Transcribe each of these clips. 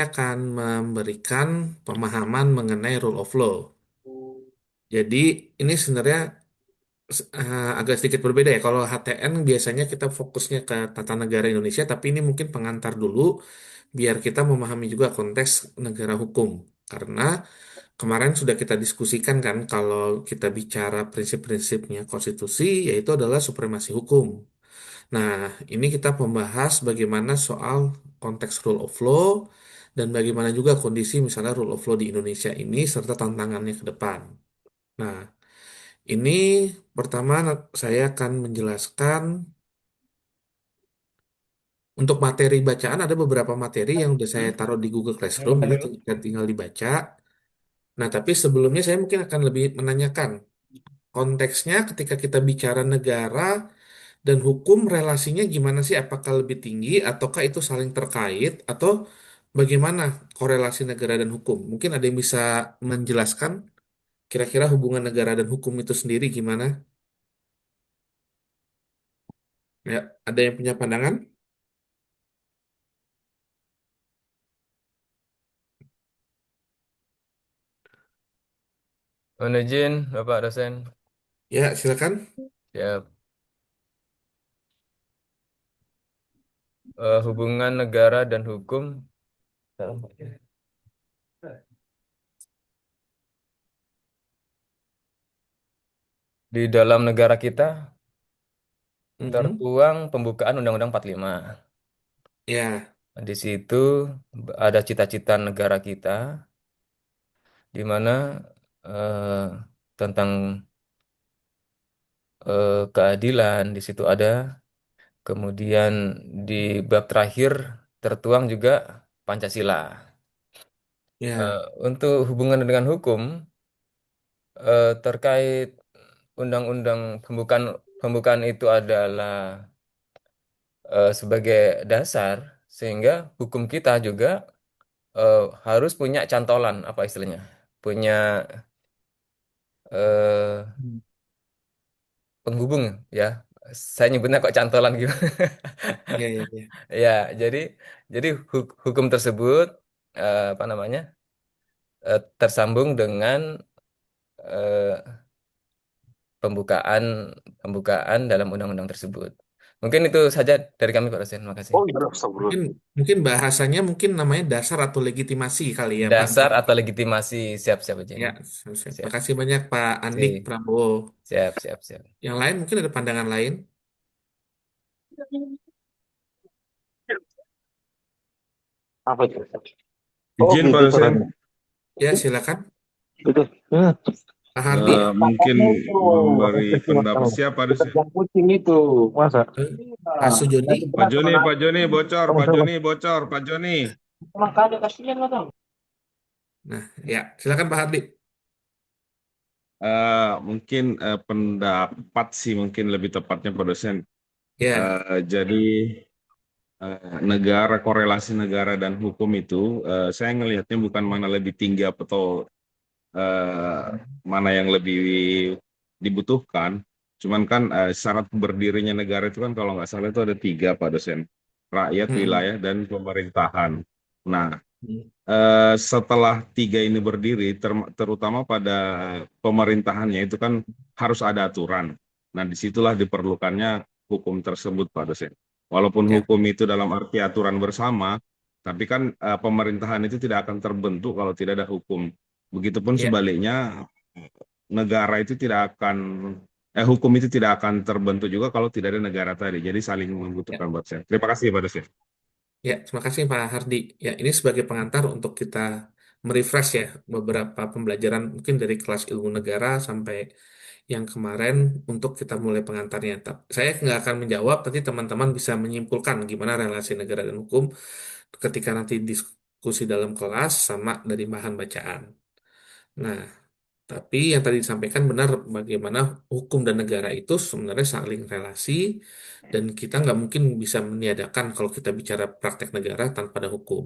akan memberikan pemahaman mengenai rule of law. Jadi ini sebenarnya agak sedikit berbeda ya. Kalau HTN biasanya kita fokusnya ke tata negara Indonesia, tapi ini mungkin pengantar dulu biar kita memahami juga konteks negara hukum. Karena kemarin sudah kita diskusikan kan kalau kita bicara prinsip-prinsipnya konstitusi, yaitu adalah supremasi hukum. Nah, ini kita membahas bagaimana soal konteks rule of law dan bagaimana juga kondisi misalnya rule of law di Indonesia ini serta tantangannya ke depan. Nah, ini pertama saya akan menjelaskan untuk materi bacaan ada beberapa materi yang udah saya taruh di Google Classroom, jadi tinggal dibaca. Nah, tapi sebelumnya saya mungkin akan lebih menanyakan konteksnya ketika kita bicara negara dan hukum relasinya gimana sih? Apakah lebih tinggi ataukah itu saling terkait atau bagaimana korelasi negara dan hukum? Mungkin ada yang bisa menjelaskan kira-kira hubungan negara dan hukum itu sendiri gimana? Ya, ada yang punya pandangan? Mohon izin, Bapak dosen. Ya, silakan. Ya, hubungan negara dan hukum di dalam negara kita Mhm. tertuang pembukaan Undang-Undang 45. Ya, Di situ ada cita-cita negara kita, di mana eh, tentang keadilan di situ ada. Kemudian di bab terakhir tertuang juga Pancasila. ya. Untuk hubungan dengan hukum, terkait undang-undang pembukaan itu adalah sebagai dasar sehingga hukum kita juga harus punya cantolan apa istilahnya punya eh, penghubung ya, saya nyebutnya kok cantolan gitu. Ya, ya, ya. Ya, jadi hukum tersebut apa namanya tersambung dengan eh, pembukaan pembukaan dalam undang-undang tersebut. Mungkin itu saja dari kami Pak dosen. Makasih. Oh, iya, mungkin mungkin bahasanya mungkin namanya dasar atau legitimasi kali ya, Pak. Dasar atau legitimasi, siap-siap aja. Ya, siap. Siap. Makasih banyak Pak Andik Si. Prabowo. Siap, siap, siap. Yang lain mungkin ada pandangan lain? Apa itu? Oh Izin Pak gitu dosen, caranya. Ya, silakan. Itu. Hmm. Pak Hardi, mungkin Katanya itu memberi peristiwa pendapat tahu. siapa dosen? Yang kucing itu, masa? eh, Pak Nah, Sujoni. dari beras sama Pak nasi. Joni bocor, Sama Pak sama. Joni bocor, Pak Joni. Makanya kasihan nggak tahu. Nah, ya, silakan Pak Hardi. Mungkin pendapat sih mungkin lebih tepatnya Pak dosen. Ya, Jadi negara korelasi negara dan hukum itu saya ngelihatnya bukan mana lebih tinggi atau eh, mana yang lebih dibutuhkan. Cuman kan syarat berdirinya negara itu kan kalau nggak salah itu ada tiga Pak dosen. Rakyat, mm, wilayah, dan pemerintahan. Nah, mm, setelah tiga ini berdiri, terutama pada pemerintahannya itu kan harus ada aturan. Nah, disitulah diperlukannya hukum tersebut, Pak dosen. Walaupun ya, hukum itu dalam arti aturan bersama, tapi kan pemerintahan itu tidak akan terbentuk kalau tidak ada hukum. Begitupun ya, sebaliknya, negara itu tidak akan, hukum itu tidak akan terbentuk juga kalau tidak ada negara tadi. Jadi saling ya, membutuhkan buat saya. Terima kasih, Pak dosen. ya. Terima kasih Pak Hardi. Ya, ini sebagai pengantar untuk kita merefresh ya beberapa pembelajaran mungkin dari kelas ilmu negara sampai yang kemarin untuk kita mulai pengantarnya. Saya nggak akan menjawab, nanti teman-teman bisa menyimpulkan gimana relasi negara dan hukum ketika nanti diskusi dalam kelas sama dari bahan bacaan. Nah, tapi yang tadi disampaikan benar bagaimana hukum dan negara itu sebenarnya saling relasi dan kita nggak mungkin bisa meniadakan kalau kita bicara praktek negara tanpa ada hukum.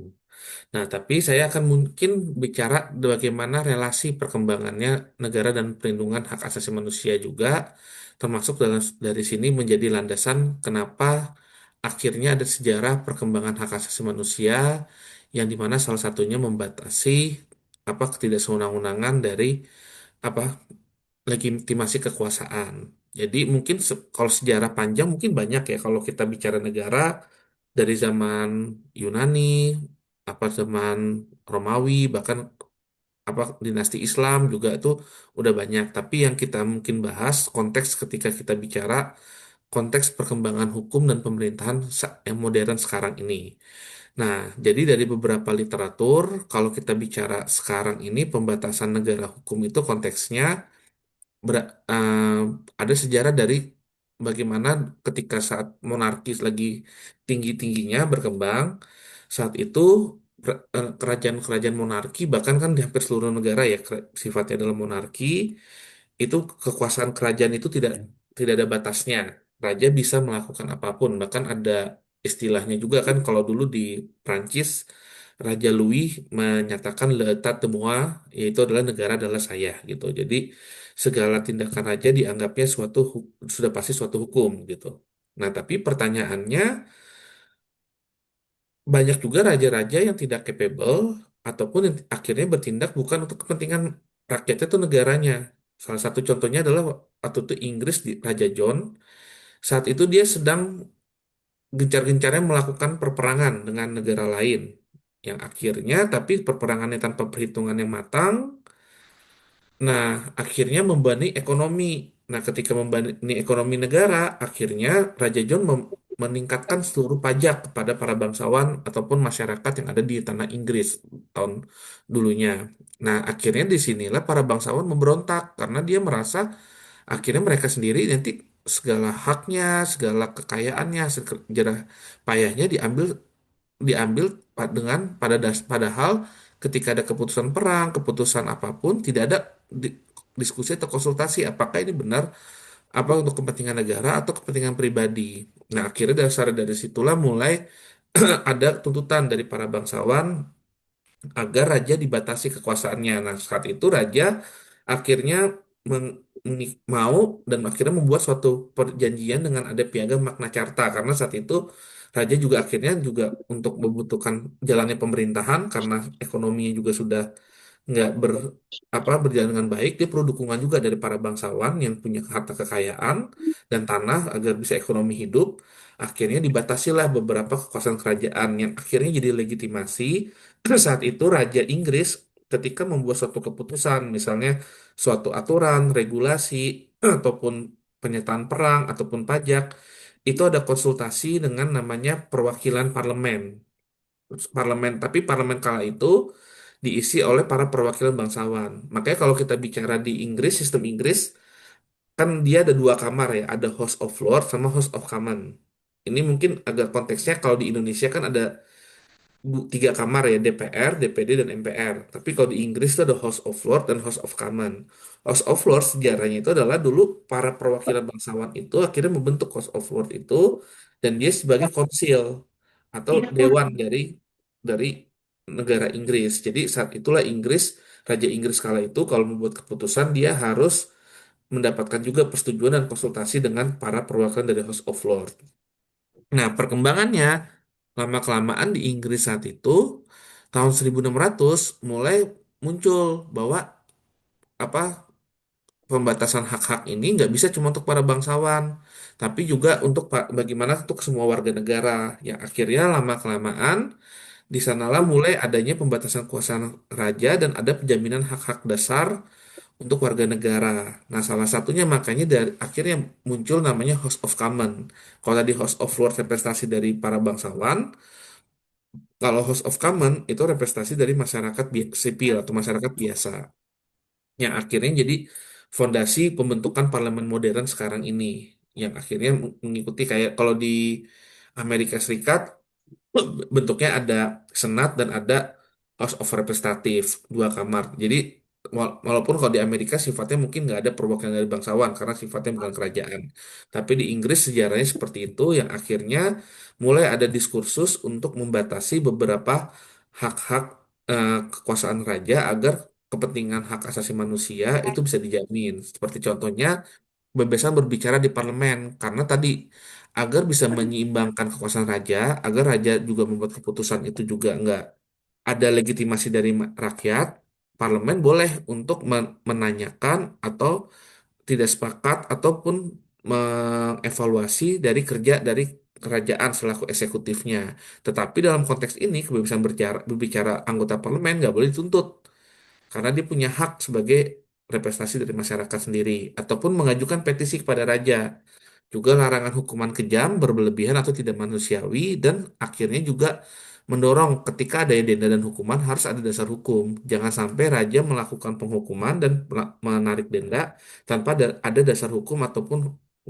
Nah, tapi saya akan mungkin bicara bagaimana relasi perkembangannya negara dan perlindungan hak asasi manusia juga, termasuk dari sini menjadi landasan kenapa akhirnya ada sejarah perkembangan hak asasi manusia yang dimana salah satunya membatasi apa ketidaksewenang-wenangan dari apa legitimasi kekuasaan. Jadi mungkin kalau sejarah panjang mungkin banyak ya kalau kita bicara negara dari zaman Yunani, apa zaman Romawi, bahkan apa dinasti Islam juga itu udah banyak. Tapi yang kita mungkin bahas konteks ketika kita bicara konteks perkembangan hukum dan pemerintahan yang modern sekarang ini. Nah, jadi dari beberapa literatur, kalau kita bicara sekarang ini pembatasan negara hukum itu konteksnya ada sejarah dari bagaimana ketika saat monarkis lagi tinggi-tingginya berkembang, saat itu kerajaan-kerajaan monarki bahkan kan di hampir seluruh negara ya sifatnya adalah monarki, itu kekuasaan kerajaan itu tidak ada batasnya. Raja bisa melakukan apapun, bahkan ada istilahnya juga kan kalau dulu di Prancis Raja Louis menyatakan l'état de moi, yaitu adalah negara adalah saya gitu. Jadi segala tindakan raja dianggapnya sudah pasti suatu hukum gitu. Nah, tapi pertanyaannya banyak juga raja-raja yang tidak capable ataupun yang akhirnya bertindak bukan untuk kepentingan rakyatnya itu negaranya. Salah satu contohnya adalah waktu itu Inggris di Raja John. Saat itu dia sedang gencar-gencarnya melakukan perperangan dengan negara lain. Yang akhirnya tapi perperangannya tanpa perhitungan yang matang. Nah, akhirnya membebani ekonomi. Nah, ketika membebani ekonomi negara, akhirnya Raja John meningkatkan seluruh pajak kepada para bangsawan ataupun masyarakat yang ada di tanah Inggris tahun dulunya. Nah, akhirnya disinilah para bangsawan memberontak karena dia merasa akhirnya mereka sendiri nanti segala haknya, segala kekayaannya, sejarah payahnya diambil diambil padahal ketika ada keputusan perang, keputusan apapun tidak ada diskusi atau konsultasi apakah ini benar apa untuk kepentingan negara atau kepentingan pribadi. Nah, akhirnya dasar dari situlah mulai ada tuntutan dari para bangsawan agar raja dibatasi kekuasaannya. Nah, saat itu raja akhirnya mau dan akhirnya membuat suatu perjanjian dengan ada Piagam Magna Carta karena saat itu raja juga akhirnya juga untuk membutuhkan jalannya pemerintahan karena ekonominya juga sudah nggak berjalan dengan baik, dia perlu dukungan juga dari para bangsawan yang punya harta kekayaan dan tanah agar bisa ekonomi hidup. Akhirnya dibatasilah beberapa kekuasaan kerajaan yang akhirnya jadi legitimasi saat itu Raja Inggris ketika membuat suatu keputusan, misalnya suatu aturan, regulasi, ataupun pernyataan perang, ataupun pajak, itu ada konsultasi dengan namanya perwakilan parlemen. Tapi parlemen kala itu diisi oleh para perwakilan bangsawan. Makanya kalau kita bicara di Inggris, sistem Inggris, kan dia ada dua kamar ya, ada House of Lords sama House of Commons. Ini mungkin agak konteksnya kalau di Indonesia kan ada tiga kamar ya, DPR, DPD, dan MPR. Tapi kalau di Inggris itu ada House of Lords dan House of Commons. House of Lords sejarahnya itu adalah dulu para perwakilan bangsawan itu akhirnya membentuk House of Lords itu dan dia sebagai konsil atau dewan dari negara Inggris. Jadi saat itulah Raja Inggris kala itu kalau membuat keputusan dia harus mendapatkan juga persetujuan dan konsultasi dengan para perwakilan dari House of Lords. Nah, perkembangannya lama-kelamaan di Inggris saat itu tahun 1600 mulai muncul bahwa apa pembatasan hak-hak ini nggak bisa cuma untuk para bangsawan, tapi juga untuk bagaimana untuk semua warga negara. Yang akhirnya lama-kelamaan di sanalah mulai adanya pembatasan kuasa raja dan ada penjaminan hak-hak dasar untuk warga negara. Nah, salah satunya makanya dari akhirnya muncul namanya House of Commons. Kalau tadi House of Lords representasi dari para bangsawan, kalau House of Commons itu representasi dari masyarakat sipil atau masyarakat biasa. Yang akhirnya jadi fondasi pembentukan parlemen modern sekarang ini. Yang akhirnya mengikuti kayak kalau di Amerika Serikat bentuknya ada Senat dan ada House of Representative, dua kamar. Jadi walaupun kalau di Amerika sifatnya mungkin nggak ada perwakilan dari bangsawan karena sifatnya bukan kerajaan. Tapi di Inggris sejarahnya seperti itu yang akhirnya mulai ada diskursus untuk membatasi beberapa hak-hak kekuasaan raja agar kepentingan hak asasi manusia itu bisa dijamin. Seperti contohnya kebebasan berbicara di parlemen karena tadi agar bisa menyeimbangkan kekuasaan raja, agar raja juga membuat keputusan itu juga enggak ada legitimasi dari rakyat, parlemen boleh untuk menanyakan atau tidak sepakat ataupun mengevaluasi dari kerja dari kerajaan selaku eksekutifnya. Tetapi dalam konteks ini kebebasan berbicara anggota parlemen nggak boleh dituntut karena dia punya hak sebagai representasi dari masyarakat sendiri ataupun mengajukan petisi kepada raja. Juga larangan hukuman kejam, berlebihan atau tidak manusiawi dan akhirnya juga mendorong ketika ada denda dan hukuman harus ada dasar hukum. Jangan sampai raja melakukan penghukuman dan menarik denda tanpa ada dasar hukum ataupun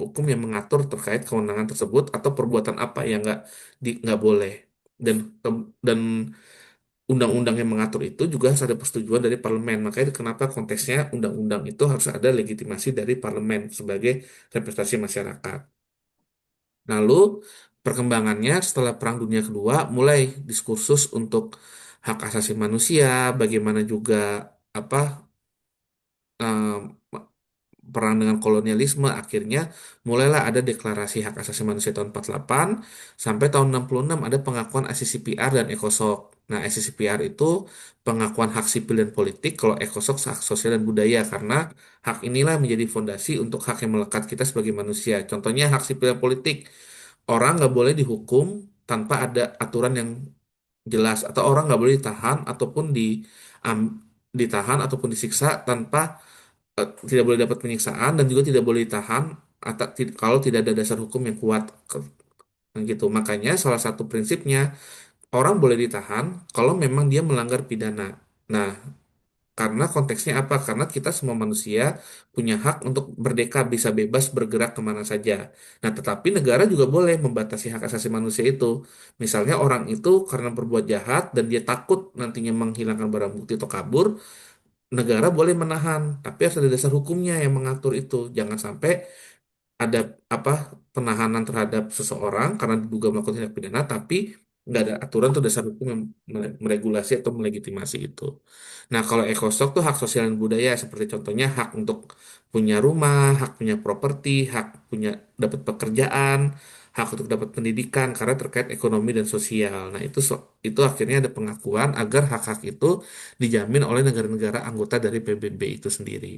hukum yang mengatur terkait kewenangan tersebut atau perbuatan apa yang nggak boleh. Dan undang-undang yang mengatur itu juga harus ada persetujuan dari parlemen. Makanya kenapa konteksnya undang-undang itu harus ada legitimasi dari parlemen sebagai representasi masyarakat. Lalu perkembangannya setelah Perang Dunia Kedua mulai diskursus untuk hak asasi manusia, bagaimana juga apa eh, perang dengan kolonialisme, akhirnya mulailah ada deklarasi hak asasi manusia tahun 48 sampai tahun 66 ada pengakuan ICCPR dan ECOSOC. Nah, ICCPR itu pengakuan hak sipil dan politik, kalau ECOSOC hak sosial dan budaya karena hak inilah menjadi fondasi untuk hak yang melekat kita sebagai manusia. Contohnya hak sipil dan politik, orang nggak boleh dihukum tanpa ada aturan yang jelas atau orang nggak boleh ditahan ataupun ditahan ataupun disiksa tanpa tidak boleh dapat penyiksaan dan juga tidak boleh ditahan atau kalau tidak ada dasar hukum yang kuat gitu. Makanya salah satu prinsipnya orang boleh ditahan kalau memang dia melanggar pidana. Nah, karena konteksnya apa? Karena kita semua manusia punya hak untuk merdeka, bisa bebas bergerak kemana saja. Nah, tetapi negara juga boleh membatasi hak asasi manusia itu. Misalnya orang itu karena berbuat jahat dan dia takut nantinya menghilangkan barang bukti atau kabur, negara boleh menahan, tapi harus ada dasar hukumnya yang mengatur itu. Jangan sampai ada apa penahanan terhadap seseorang karena diduga melakukan tindak pidana, tapi nggak ada aturan atau dasar hukum yang meregulasi atau melegitimasi itu. Nah, kalau ekosok tuh hak sosial dan budaya, seperti contohnya hak untuk punya rumah, hak punya properti, hak punya dapat pekerjaan, hak untuk dapat pendidikan karena terkait ekonomi dan sosial. Nah, itu akhirnya ada pengakuan agar hak-hak itu dijamin oleh negara-negara anggota dari PBB itu sendiri.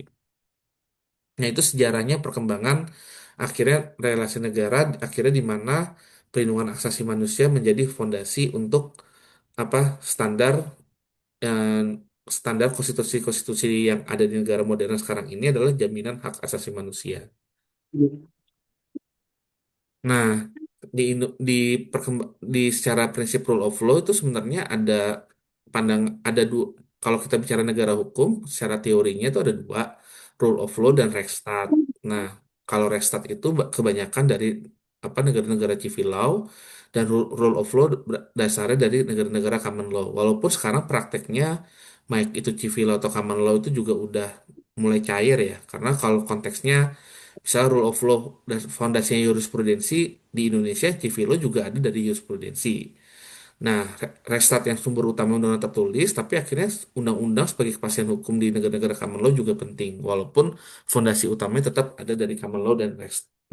Nah, itu sejarahnya perkembangan akhirnya relasi negara akhirnya di mana perlindungan hak asasi manusia menjadi fondasi untuk apa eh, standar konstitusi-konstitusi yang ada di negara modern sekarang ini adalah jaminan hak asasi manusia. Nah, di di secara prinsip rule of law itu sebenarnya ada dua. Kalau kita bicara negara hukum, secara teorinya itu ada dua, rule of law dan Rechtsstaat. Nah, kalau Rechtsstaat itu kebanyakan dari apa negara-negara civil law dan rule of law dasarnya dari negara-negara common law. Walaupun sekarang prakteknya baik itu civil law atau common law itu juga udah mulai cair ya, karena kalau konteksnya misalnya rule of law dan fondasinya jurisprudensi di Indonesia, civil law juga ada dari jurisprudensi. Nah, Restat yang sumber utama undang-undang tertulis, tapi akhirnya undang-undang sebagai kepastian hukum di negara-negara common law juga penting, walaupun fondasi utamanya tetap ada dari common law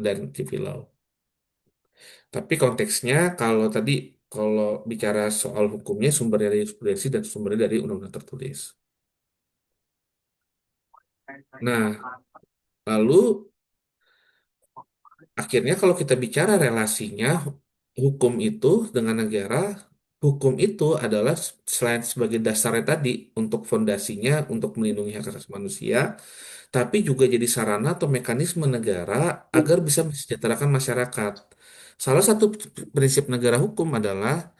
dan civil law. Tapi konteksnya kalau bicara soal hukumnya sumbernya dari jurisprudensi dan sumbernya dari undang-undang tertulis. Nah, lalu akhirnya kalau kita bicara relasinya hukum itu dengan negara, hukum itu adalah selain sebagai dasarnya tadi untuk fondasinya untuk melindungi hak asasi manusia, tapi juga jadi sarana atau mekanisme negara agar bisa mensejahterakan masyarakat. Salah satu prinsip negara hukum adalah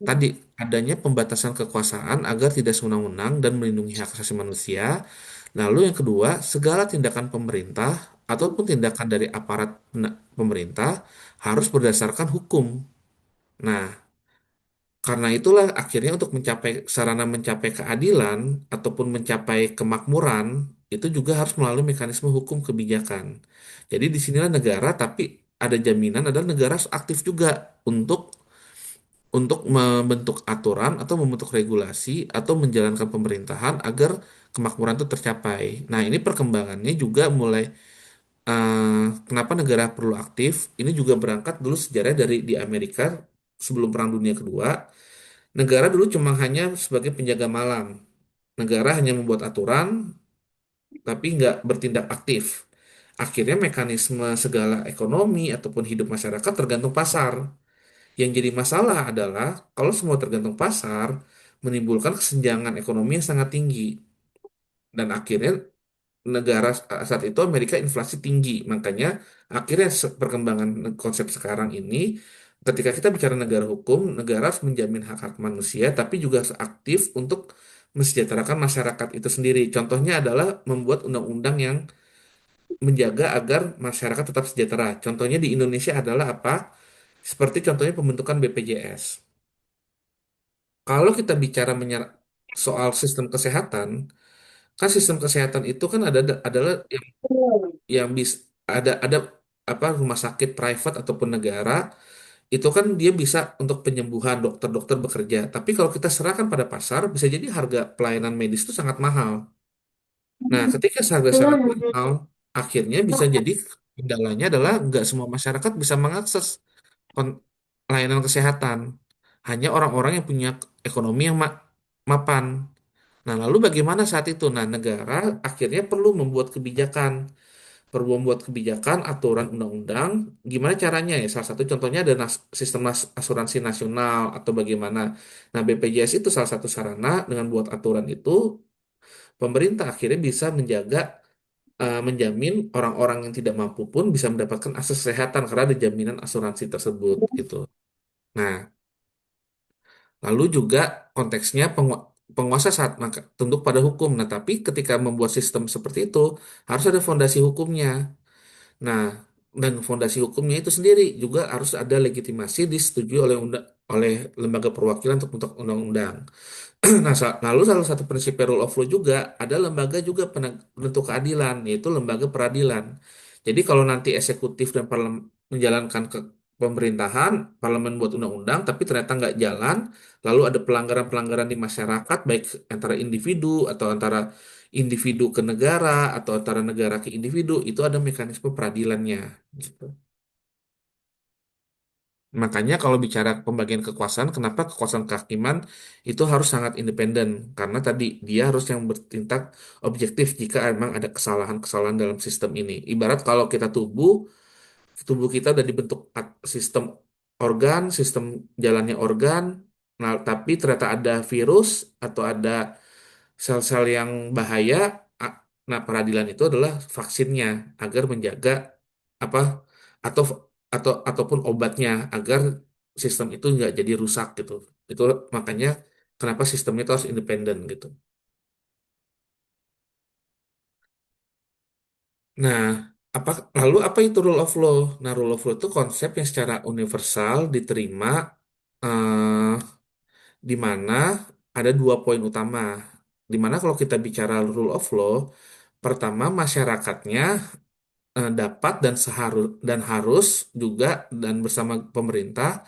tadi adanya pembatasan kekuasaan agar tidak sewenang-wenang dan melindungi hak asasi manusia. Lalu yang kedua, segala tindakan pemerintah ataupun tindakan dari aparat pemerintah harus berdasarkan hukum. Nah, karena itulah akhirnya untuk mencapai sarana mencapai keadilan ataupun mencapai kemakmuran itu juga harus melalui mekanisme hukum kebijakan. Jadi di sinilah negara tapi ada jaminan adalah negara harus aktif juga untuk membentuk aturan atau membentuk regulasi atau menjalankan pemerintahan agar kemakmuran itu tercapai. Nah, ini perkembangannya juga mulai kenapa negara perlu aktif. Ini juga berangkat dulu sejarah dari di Amerika sebelum Perang Dunia Kedua. Negara dulu cuma hanya sebagai penjaga malam. Negara hanya membuat aturan, tapi nggak bertindak aktif. Akhirnya mekanisme segala ekonomi ataupun hidup masyarakat tergantung pasar. Yang jadi masalah adalah kalau semua tergantung pasar, menimbulkan kesenjangan ekonomi yang sangat tinggi. Dan akhirnya negara saat itu Amerika inflasi tinggi. Makanya akhirnya perkembangan konsep sekarang ini, ketika kita bicara negara hukum, negara harus menjamin hak hak manusia, tapi juga harus aktif untuk mensejahterakan masyarakat itu sendiri. Contohnya adalah membuat undang-undang yang menjaga agar masyarakat tetap sejahtera. Contohnya di Indonesia adalah apa? Seperti contohnya pembentukan BPJS. Kalau kita bicara soal sistem kesehatan, kan sistem kesehatan itu kan adalah yang bisa ada apa rumah sakit private ataupun negara itu kan dia bisa untuk penyembuhan dokter-dokter bekerja. Tapi kalau kita serahkan pada pasar, bisa jadi harga pelayanan medis itu sangat mahal. Nah, ketika harga sangat mahal, akhirnya bisa jadi kendalanya adalah nggak semua masyarakat bisa mengakses kon- layanan kesehatan. Hanya orang-orang yang punya ekonomi yang mapan. Nah, lalu bagaimana saat itu? Nah, negara akhirnya perlu membuat kebijakan, aturan undang-undang, gimana caranya ya? Salah satu contohnya ada sistem asuransi nasional atau bagaimana. Nah, BPJS itu salah satu sarana dengan buat aturan itu, pemerintah akhirnya bisa menjamin orang-orang yang tidak mampu pun bisa mendapatkan akses kesehatan karena ada jaminan asuransi tersebut gitu. Nah, lalu juga konteksnya penguasa saat tunduk pada hukum. Nah, tapi ketika membuat sistem seperti itu harus ada fondasi hukumnya. Nah, dan fondasi hukumnya itu sendiri juga harus ada legitimasi disetujui oleh lembaga perwakilan untuk undang-undang. Nah, lalu salah satu prinsip rule of law juga ada lembaga juga penentu keadilan, yaitu lembaga peradilan. Jadi kalau nanti eksekutif dan parlemen menjalankan ke pemerintahan, parlemen buat undang-undang, tapi ternyata nggak jalan, lalu ada pelanggaran-pelanggaran di masyarakat, baik antara individu atau antara individu ke negara atau antara negara ke individu, itu ada mekanisme peradilannya. Gitu. Makanya kalau bicara pembagian kekuasaan, kenapa kekuasaan kehakiman itu harus sangat independen? Karena tadi dia harus yang bertindak objektif jika memang ada kesalahan-kesalahan dalam sistem ini. Ibarat kalau kita tubuh kita udah dibentuk sistem organ, sistem jalannya organ, nah tapi ternyata ada virus atau ada sel-sel yang bahaya, a- nah peradilan itu adalah vaksinnya agar menjaga apa atau ataupun obatnya agar sistem itu nggak jadi rusak gitu. Itu makanya kenapa sistemnya itu harus independen gitu. Nah, apa apa itu rule of law? Nah, rule of law itu konsep yang secara universal diterima eh, di mana ada dua poin utama. Di mana kalau kita bicara rule of law, pertama masyarakatnya dapat dan harus juga dan bersama pemerintah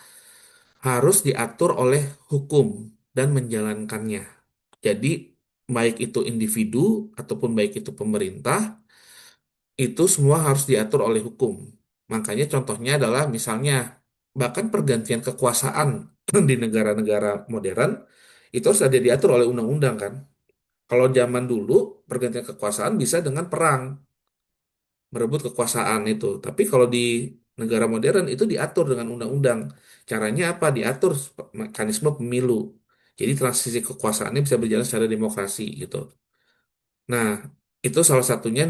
harus diatur oleh hukum dan menjalankannya. Jadi baik itu individu ataupun baik itu pemerintah itu semua harus diatur oleh hukum. Makanya contohnya adalah misalnya bahkan pergantian kekuasaan di negara-negara modern itu harus ada diatur oleh undang-undang kan. Kalau zaman dulu pergantian kekuasaan bisa dengan perang, merebut kekuasaan itu. Tapi kalau di negara modern itu diatur dengan undang-undang. Caranya apa? Diatur mekanisme pemilu. Jadi transisi kekuasaannya bisa berjalan secara demokrasi gitu. Nah, itu salah satunya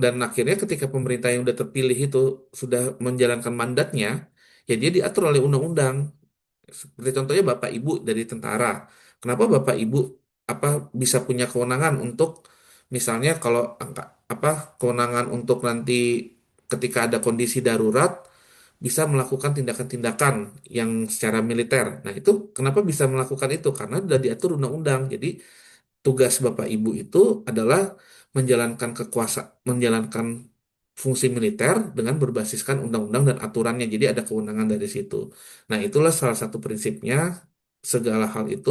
dan akhirnya ketika pemerintah yang udah terpilih itu sudah menjalankan mandatnya, ya dia diatur oleh undang-undang. Seperti contohnya Bapak Ibu dari tentara. Kenapa Bapak Ibu apa bisa punya kewenangan untuk misalnya kalau apa kewenangan untuk nanti ketika ada kondisi darurat bisa melakukan tindakan-tindakan yang secara militer. Nah, itu kenapa bisa melakukan itu? Karena sudah diatur undang-undang. Jadi tugas Bapak Ibu itu adalah menjalankan fungsi militer dengan berbasiskan undang-undang dan aturannya. Jadi ada kewenangan dari situ. Nah, itulah salah satu prinsipnya segala hal itu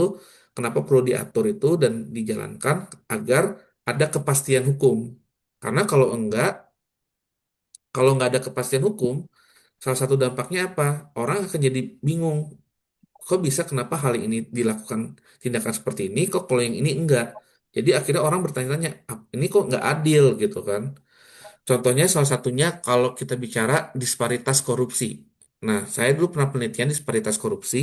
kenapa perlu diatur itu dan dijalankan agar ada kepastian hukum. Karena kalau nggak ada kepastian hukum, salah satu dampaknya apa? Orang akan jadi bingung kok bisa kenapa hal ini dilakukan tindakan seperti ini, kok kalau yang ini enggak. Jadi akhirnya orang bertanya-tanya, ini kok nggak adil gitu kan. Contohnya salah satunya kalau kita bicara disparitas korupsi. Nah, saya dulu pernah penelitian disparitas korupsi.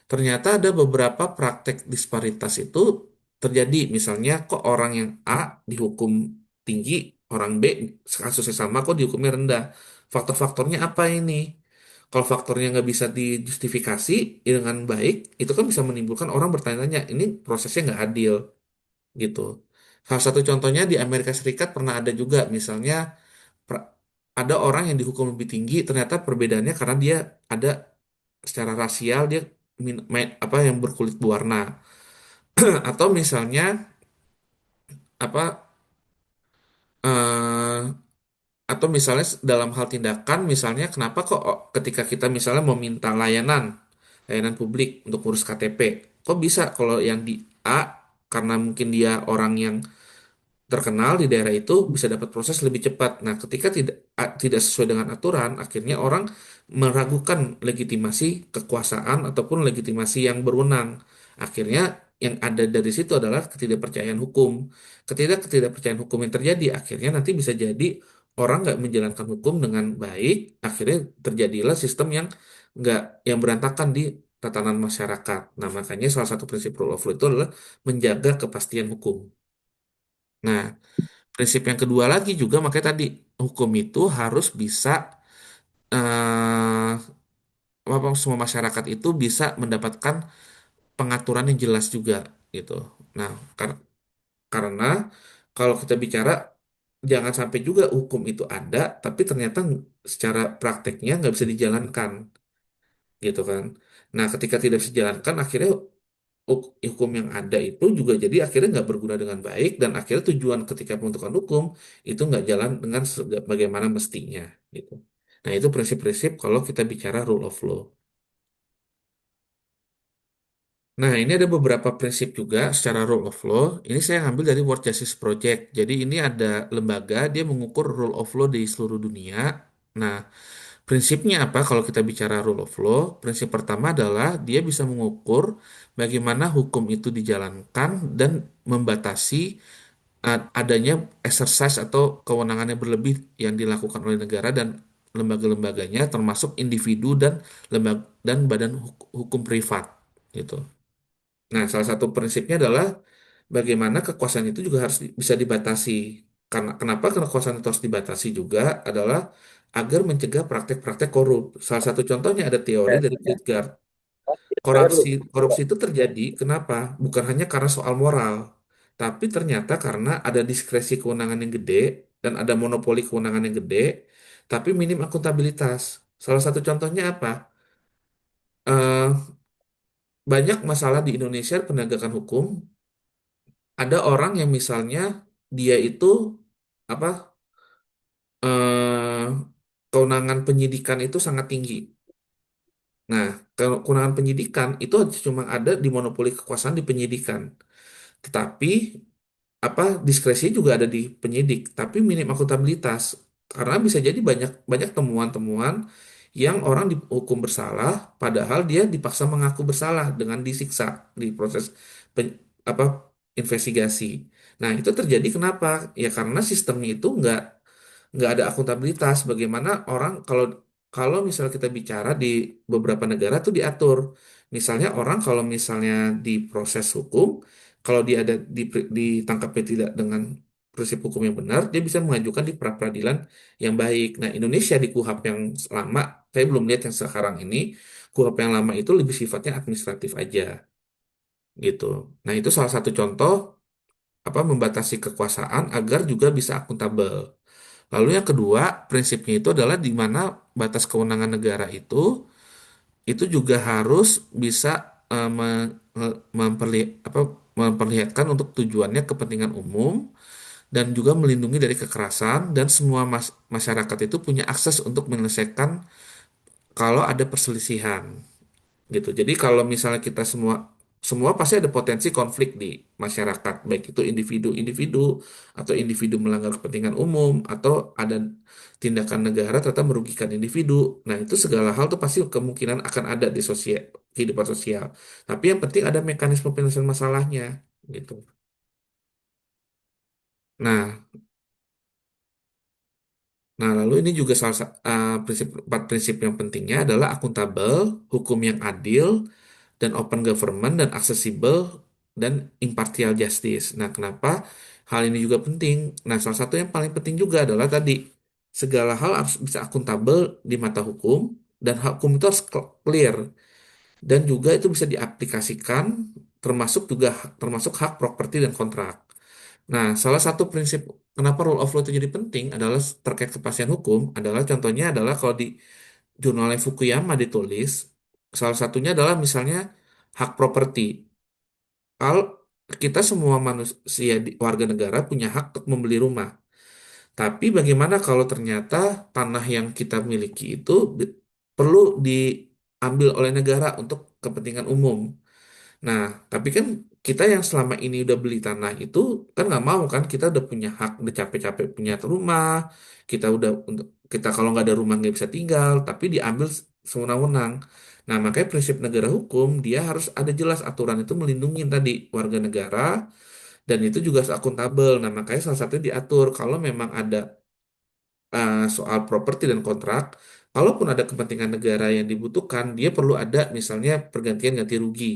Ternyata ada beberapa praktek disparitas itu terjadi. Misalnya, kok orang yang A dihukum tinggi, orang B kasusnya sama, kok dihukumnya rendah. Faktor-faktornya apa ini? Kalau faktornya nggak bisa dijustifikasi dengan baik, itu kan bisa menimbulkan orang bertanya-tanya, ini prosesnya nggak adil gitu. Salah satu contohnya di Amerika Serikat pernah ada juga, misalnya pra- ada orang yang dihukum lebih tinggi, ternyata perbedaannya karena dia ada secara rasial dia apa yang berkulit berwarna atau misalnya apa eh, atau misalnya dalam hal tindakan misalnya kenapa kok ketika kita misalnya mau minta layanan publik untuk urus KTP kok bisa kalau yang di A karena mungkin dia orang yang terkenal di daerah itu bisa dapat proses lebih cepat. Nah, ketika tidak sesuai dengan aturan, akhirnya orang meragukan legitimasi kekuasaan ataupun legitimasi yang berwenang. Akhirnya yang ada dari situ adalah ketidakpercayaan hukum. Ketika ketidakpercayaan hukum yang terjadi, akhirnya nanti bisa jadi orang nggak menjalankan hukum dengan baik. Akhirnya terjadilah sistem yang nggak yang berantakan di tatanan masyarakat. Nah, makanya salah satu prinsip rule of law itu adalah menjaga kepastian hukum. Nah, prinsip yang kedua lagi juga makanya tadi hukum itu harus bisa eh apa semua masyarakat itu bisa mendapatkan pengaturan yang jelas juga gitu. Nah, karena kalau kita bicara jangan sampai juga hukum itu ada tapi ternyata secara prakteknya nggak bisa dijalankan gitu kan. Nah, ketika tidak bisa dijalankan akhirnya hukum yang ada itu juga jadi akhirnya nggak berguna dengan baik dan akhirnya tujuan ketika pembentukan hukum itu nggak jalan dengan bagaimana mestinya gitu. Nah itu prinsip-prinsip kalau kita bicara rule of law. Nah ini ada beberapa prinsip juga secara rule of law. Ini saya ambil dari World Justice Project. Jadi ini ada lembaga dia mengukur rule of law di seluruh dunia. Nah prinsipnya apa kalau kita bicara rule of law? Prinsip pertama adalah dia bisa mengukur bagaimana hukum itu dijalankan dan membatasi adanya exercise atau kewenangan yang berlebih yang dilakukan oleh negara dan lembaga-lembaganya termasuk individu dan lembaga dan badan hukum privat gitu. Nah, salah satu prinsipnya adalah bagaimana kekuasaan itu juga harus bisa dibatasi. Karena kenapa kekuasaan itu harus dibatasi juga adalah agar mencegah praktek-praktek korup. Salah satu contohnya ada teori dari Kierkegaard. Korupsi, korupsi itu terjadi, kenapa? Bukan hanya karena soal moral, tapi ternyata karena ada diskresi kewenangan yang gede dan ada monopoli kewenangan yang gede, tapi minim akuntabilitas. Salah satu contohnya apa? Eh, banyak masalah di Indonesia penegakan hukum. Ada orang yang misalnya dia itu apa? eh, Kewenangan penyidikan itu sangat tinggi. Nah, kewenangan penyidikan itu cuma ada di monopoli kekuasaan di penyidikan. Tetapi apa diskresi juga ada di penyidik, tapi minim akuntabilitas karena bisa jadi banyak banyak temuan-temuan yang orang dihukum bersalah, padahal dia dipaksa mengaku bersalah dengan disiksa di proses apa investigasi. Nah itu terjadi kenapa? Ya karena sistemnya itu nggak ada akuntabilitas. Bagaimana orang kalau kalau misalnya kita bicara di beberapa negara tuh diatur, misalnya orang kalau misalnya di proses hukum kalau dia ada ditangkapnya tidak dengan prinsip hukum yang benar, dia bisa mengajukan di pra peradilan yang baik. Nah, Indonesia di KUHP yang lama, saya belum lihat yang sekarang ini, KUHP yang lama itu lebih sifatnya administratif aja, gitu. Nah, itu salah satu contoh apa membatasi kekuasaan agar juga bisa akuntabel. Lalu yang kedua, prinsipnya itu adalah di mana batas kewenangan negara itu juga harus bisa memperlihatkan untuk tujuannya kepentingan umum dan juga melindungi dari kekerasan dan semua masyarakat itu punya akses untuk menyelesaikan kalau ada perselisihan gitu. Jadi kalau misalnya kita semua semua pasti ada potensi konflik di masyarakat, baik itu individu-individu atau individu melanggar kepentingan umum atau ada tindakan negara ternyata merugikan individu. Nah, itu segala hal tuh pasti kemungkinan akan ada di sosial kehidupan sosial. Tapi yang penting ada mekanisme penyelesaian masalahnya gitu. Nah, nah, lalu ini juga prinsip empat prinsip yang pentingnya adalah akuntabel, hukum yang adil, dan open government dan aksesibel dan impartial justice. Nah, kenapa hal ini juga penting? Nah, salah satu yang paling penting juga adalah tadi segala hal harus bisa akuntabel di mata hukum dan hukum itu harus clear dan juga itu bisa diaplikasikan termasuk hak properti dan kontrak. Nah, salah satu prinsip kenapa rule of law itu jadi penting adalah terkait kepastian hukum adalah contohnya adalah kalau di jurnalnya Fukuyama ditulis, salah satunya adalah misalnya hak properti. Kalau kita semua manusia warga negara punya hak untuk membeli rumah. Tapi bagaimana kalau ternyata tanah yang kita miliki itu perlu diambil oleh negara untuk kepentingan umum? Nah, tapi kan kita yang selama ini udah beli tanah itu kan nggak mau kan kita udah punya hak, udah capek-capek punya rumah, kita udah untuk kita kalau nggak ada rumah nggak bisa tinggal, tapi diambil sewenang-wenang. Nah, makanya prinsip negara hukum dia harus ada jelas aturan itu melindungi tadi warga negara dan itu juga harus akuntabel. Nah, makanya salah satunya diatur kalau memang ada soal properti dan kontrak, kalaupun ada kepentingan negara yang dibutuhkan, dia perlu ada misalnya pergantian ganti rugi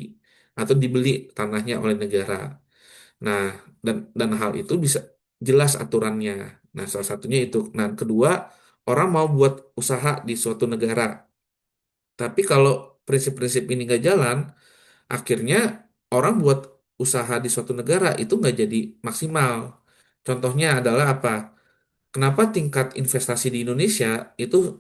atau dibeli tanahnya oleh negara. Nah, dan hal itu bisa jelas aturannya. Nah, salah satunya itu. Nah, kedua, orang mau buat usaha di suatu negara. Tapi kalau prinsip-prinsip ini nggak jalan, akhirnya orang buat usaha di suatu negara itu nggak jadi maksimal. Contohnya adalah apa? Kenapa tingkat investasi di Indonesia itu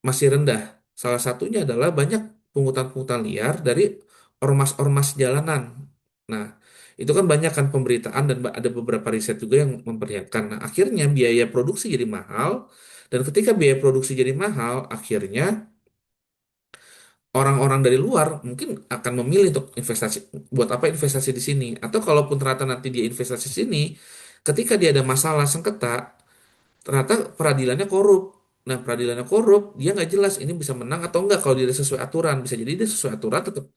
masih rendah? Salah satunya adalah banyak pungutan-pungutan liar dari ormas-ormas jalanan. Nah, itu kan banyak kan pemberitaan dan ada beberapa riset juga yang memperlihatkan. Nah, akhirnya biaya produksi jadi mahal, dan ketika biaya produksi jadi mahal, akhirnya orang-orang dari luar mungkin akan memilih untuk investasi, buat apa investasi di sini? Atau kalaupun ternyata nanti dia investasi di sini, ketika dia ada masalah sengketa, ternyata peradilannya korup. Nah, peradilannya korup, dia nggak jelas ini bisa menang atau enggak kalau dia sesuai aturan. Bisa jadi dia sesuai aturan tetap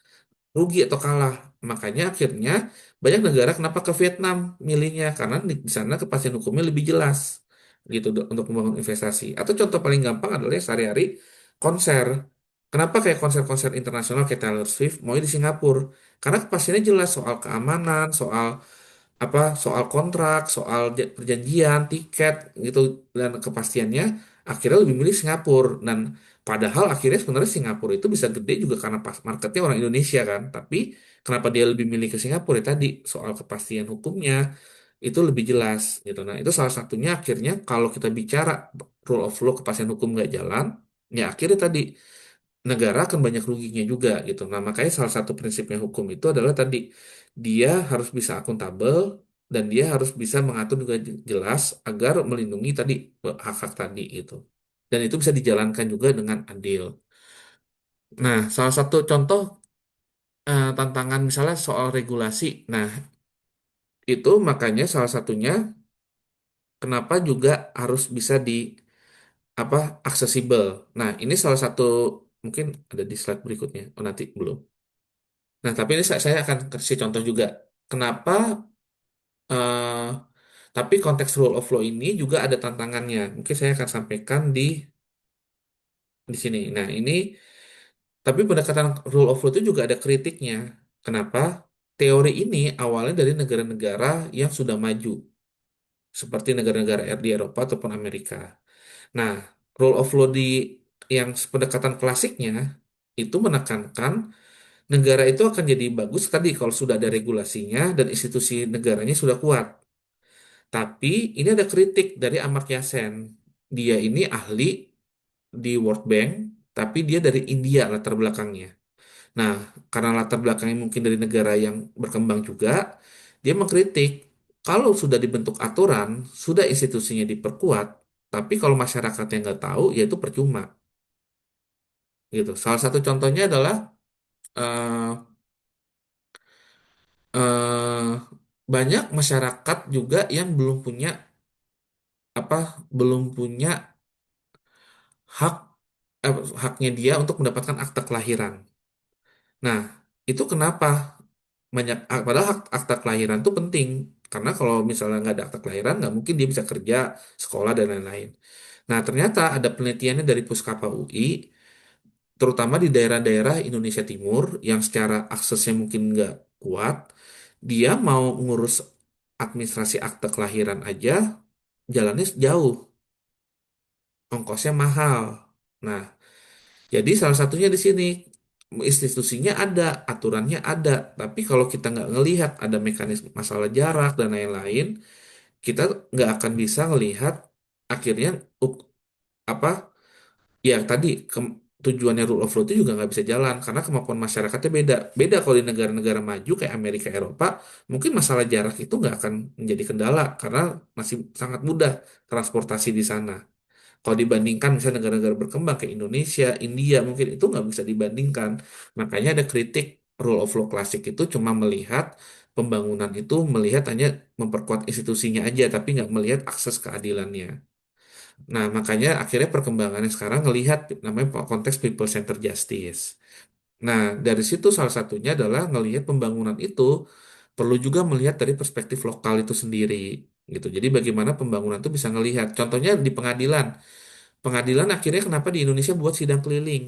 rugi atau kalah. Makanya akhirnya banyak negara kenapa ke Vietnam milihnya karena di sana kepastian hukumnya lebih jelas gitu untuk membangun investasi. Atau contoh paling gampang adalah yang sehari-hari konser. Kenapa kayak konser-konser internasional kayak Taylor Swift mau di Singapura? Karena kepastiannya jelas soal keamanan, soal kontrak, soal perjanjian, tiket gitu dan kepastiannya akhirnya lebih milih Singapura dan padahal akhirnya sebenarnya Singapura itu bisa gede juga karena pas marketnya orang Indonesia kan, tapi kenapa dia lebih milih ke Singapura ya tadi soal kepastian hukumnya itu lebih jelas gitu. Nah, itu salah satunya akhirnya kalau kita bicara rule of law kepastian hukum nggak jalan, ya akhirnya tadi negara akan banyak ruginya juga gitu. Nah, makanya salah satu prinsipnya hukum itu adalah tadi dia harus bisa akuntabel dan dia harus bisa mengatur juga jelas agar melindungi tadi hak-hak tadi gitu. Dan itu bisa dijalankan juga dengan adil. Nah, salah satu contoh tantangan misalnya soal regulasi. Nah, itu makanya salah satunya kenapa juga harus bisa di apa aksesibel. Nah, ini salah satu mungkin ada di slide berikutnya. Oh, nanti belum. Nah, tapi ini saya akan kasih contoh juga. Kenapa? eh, tapi konteks rule of law ini juga ada tantangannya. Mungkin saya akan sampaikan di sini. Nah, ini tapi pendekatan rule of law itu juga ada kritiknya. Kenapa? Teori ini awalnya dari negara-negara yang sudah maju, seperti negara-negara di Eropa ataupun Amerika. Nah, rule of law yang pendekatan klasiknya itu menekankan negara itu akan jadi bagus tadi kalau sudah ada regulasinya dan institusi negaranya sudah kuat. Tapi ini ada kritik dari Amartya Sen. Dia ini ahli di World Bank, tapi dia dari India latar belakangnya. Nah, karena latar belakangnya mungkin dari negara yang berkembang juga, dia mengkritik kalau sudah dibentuk aturan, sudah institusinya diperkuat, tapi kalau masyarakatnya nggak tahu, ya itu percuma. Gitu. Salah satu contohnya adalah eh, eh, banyak masyarakat juga yang apa belum punya hak haknya dia untuk mendapatkan akta kelahiran. Nah, itu kenapa banyak padahal akta kelahiran itu penting karena kalau misalnya nggak ada akta kelahiran nggak mungkin dia bisa kerja, sekolah dan lain-lain. Nah, ternyata ada penelitiannya dari Puskapa UI, terutama di daerah-daerah Indonesia Timur yang secara aksesnya mungkin nggak kuat, dia mau ngurus administrasi akta kelahiran aja jalannya jauh, ongkosnya mahal. Nah, jadi salah satunya di sini institusinya ada, aturannya ada, tapi kalau kita nggak ngelihat ada mekanisme masalah jarak dan lain-lain, kita nggak akan bisa ngelihat akhirnya apa ya tadi tujuannya rule of law itu juga nggak bisa jalan karena kemampuan masyarakatnya beda. Beda kalau di negara-negara maju kayak Amerika, Eropa, mungkin masalah jarak itu nggak akan menjadi kendala karena masih sangat mudah transportasi di sana. Kalau dibandingkan misalnya negara-negara berkembang kayak Indonesia, India, mungkin itu nggak bisa dibandingkan. Makanya ada kritik rule of law klasik itu cuma melihat pembangunan itu melihat hanya memperkuat institusinya aja, tapi nggak melihat akses keadilannya. Nah, makanya akhirnya perkembangannya sekarang ngelihat namanya konteks people centered justice. Nah, dari situ salah satunya adalah ngelihat pembangunan itu perlu juga melihat dari perspektif lokal itu sendiri gitu. Jadi bagaimana pembangunan itu bisa ngelihat. Contohnya di pengadilan. Pengadilan akhirnya kenapa di Indonesia buat sidang keliling?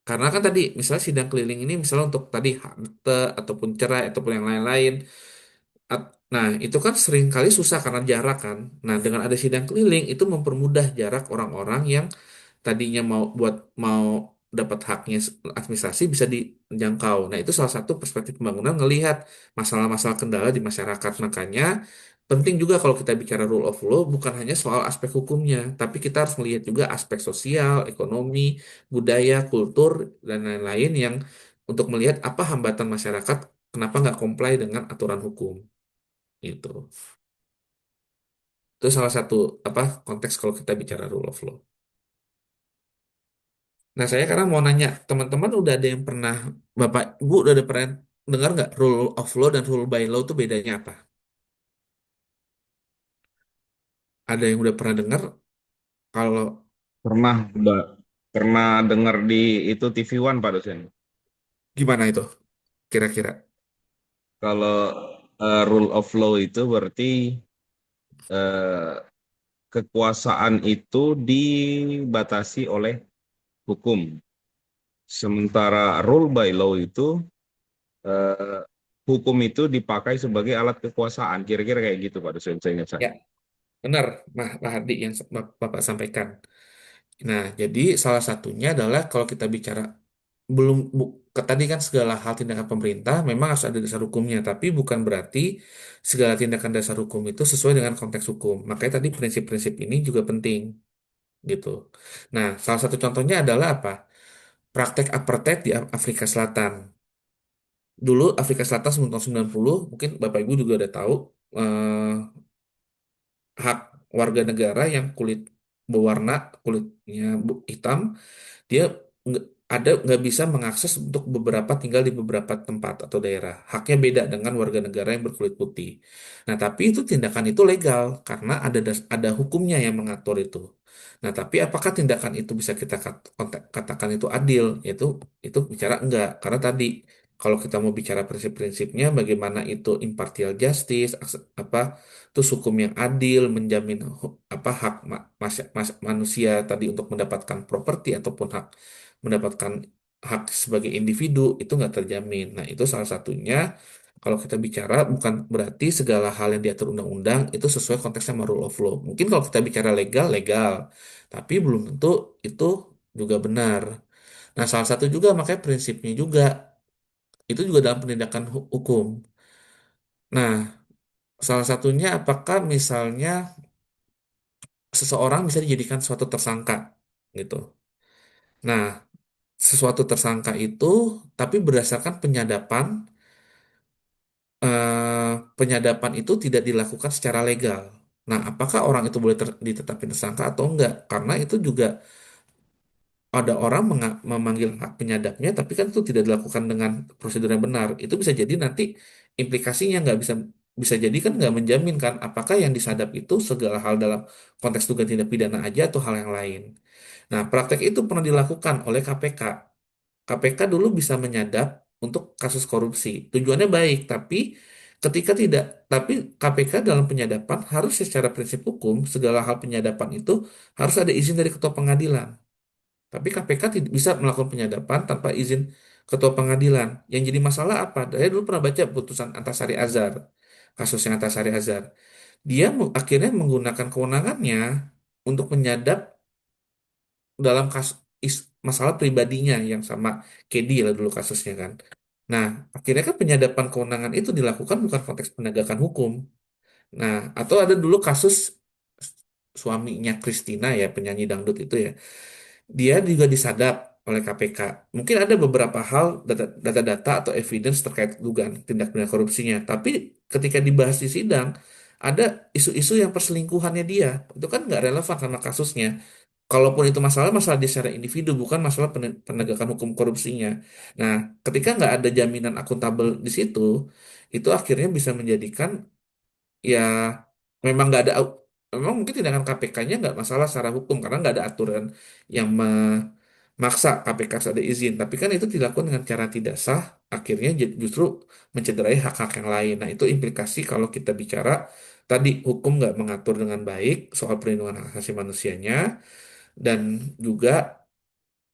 Karena kan tadi misalnya sidang keliling ini misalnya untuk tadi hak akte ataupun cerai ataupun yang lain-lain. Nah, itu kan sering kali susah karena jarak kan. Nah, dengan ada sidang keliling itu mempermudah jarak orang-orang yang tadinya mau dapat haknya administrasi bisa dijangkau. Nah, itu salah satu perspektif pembangunan ngelihat masalah-masalah kendala di masyarakat. Makanya penting juga kalau kita bicara rule of law bukan hanya soal aspek hukumnya, tapi kita harus melihat juga aspek sosial, ekonomi, budaya, kultur, dan lain-lain yang untuk melihat apa hambatan masyarakat, kenapa nggak comply dengan aturan hukum. Itu. Itu salah satu apa konteks kalau kita bicara rule of law. Nah, saya karena mau nanya, teman-teman udah ada yang pernah, Bapak, Ibu udah ada pernah dengar nggak rule of law dan rule by law itu bedanya apa? Ada yang udah pernah dengar? Kalau Pernah, Mbak, pernah dengar di itu TV One, Pak dosen. gimana itu kira-kira? Kalau rule of law itu berarti eh, kekuasaan itu dibatasi oleh hukum. Sementara rule by law itu eh, hukum itu dipakai sebagai alat kekuasaan. Kira-kira kayak gitu, Pak dosen. Saya ingat Ya, saya. benar, Pak Hardi yang Bapak sampaikan. Nah, jadi salah satunya adalah kalau kita bicara belum tadi kan segala hal tindakan pemerintah memang harus ada dasar hukumnya, tapi bukan berarti segala tindakan dasar hukum itu sesuai dengan konteks hukum. Makanya tadi prinsip-prinsip ini juga penting gitu. Nah, salah satu contohnya adalah apa? Praktek apartheid di Afrika Selatan. Dulu Afrika Selatan sebelum tahun 90, mungkin Bapak Ibu juga udah tahu eh, hak warga negara yang berwarna kulitnya hitam dia nggak nggak bisa mengakses untuk beberapa tinggal di beberapa tempat atau daerah. Haknya beda dengan warga negara yang berkulit putih. Nah, tapi itu tindakan itu legal karena ada hukumnya yang mengatur itu. Nah, tapi apakah tindakan itu bisa kita katakan itu adil? Itu bicara enggak karena tadi kalau kita mau bicara prinsip-prinsipnya bagaimana itu impartial justice apa terus hukum yang adil menjamin apa hak manusia tadi untuk mendapatkan properti ataupun hak mendapatkan hak sebagai individu itu nggak terjamin. Nah, itu salah satunya kalau kita bicara bukan berarti segala hal yang diatur undang-undang itu sesuai konteksnya sama rule of law. Mungkin kalau kita bicara legal, legal. Tapi belum tentu itu juga benar. Nah, salah satu juga makanya prinsipnya juga itu juga dalam penindakan hukum. Nah, salah satunya apakah misalnya seseorang bisa dijadikan suatu tersangka gitu. Nah, sesuatu tersangka itu tapi berdasarkan penyadapan itu tidak dilakukan secara legal. Nah, apakah orang itu boleh ditetapkan tersangka atau enggak? Karena itu juga ada orang memanggil hak penyadapnya, tapi kan itu tidak dilakukan dengan prosedur yang benar. Itu bisa jadi nanti implikasinya nggak bisa bisa jadi kan nggak menjamin kan apakah yang disadap itu segala hal dalam konteks dugaan tindak pidana aja atau hal yang lain. Nah, praktek itu pernah dilakukan oleh KPK. KPK dulu bisa menyadap untuk kasus korupsi. Tujuannya baik, tapi ketika tidak, tapi KPK dalam penyadapan harus secara prinsip hukum segala hal penyadapan itu harus ada izin dari ketua pengadilan. Tapi KPK tidak bisa melakukan penyadapan tanpa izin ketua pengadilan. Yang jadi masalah apa? Saya dulu pernah baca putusan Antasari Azhar, kasusnya Antasari Azhar. Dia akhirnya menggunakan kewenangannya untuk menyadap dalam kasus masalah pribadinya yang sama Kedi lah dulu kasusnya kan. Nah, akhirnya kan penyadapan kewenangan itu dilakukan bukan konteks penegakan hukum. Nah, atau ada dulu kasus suaminya Christina ya, penyanyi dangdut itu ya. Dia juga disadap oleh KPK. Mungkin ada beberapa hal data-data atau evidence terkait dugaan tindak pidana korupsinya. Tapi ketika dibahas di sidang, ada isu-isu yang perselingkuhannya dia. Itu kan nggak relevan sama kasusnya. Kalaupun itu masalah dia secara individu, bukan masalah penegakan hukum korupsinya. Nah, ketika nggak ada jaminan akuntabel di situ, itu akhirnya bisa menjadikan ya memang nggak ada memang mungkin tindakan KPK-nya nggak masalah secara hukum karena nggak ada aturan yang memaksa KPK harus ada izin, tapi kan itu dilakukan dengan cara tidak sah, akhirnya justru mencederai hak-hak yang lain. Nah, itu implikasi kalau kita bicara tadi hukum nggak mengatur dengan baik soal perlindungan hak asasi manusianya, dan juga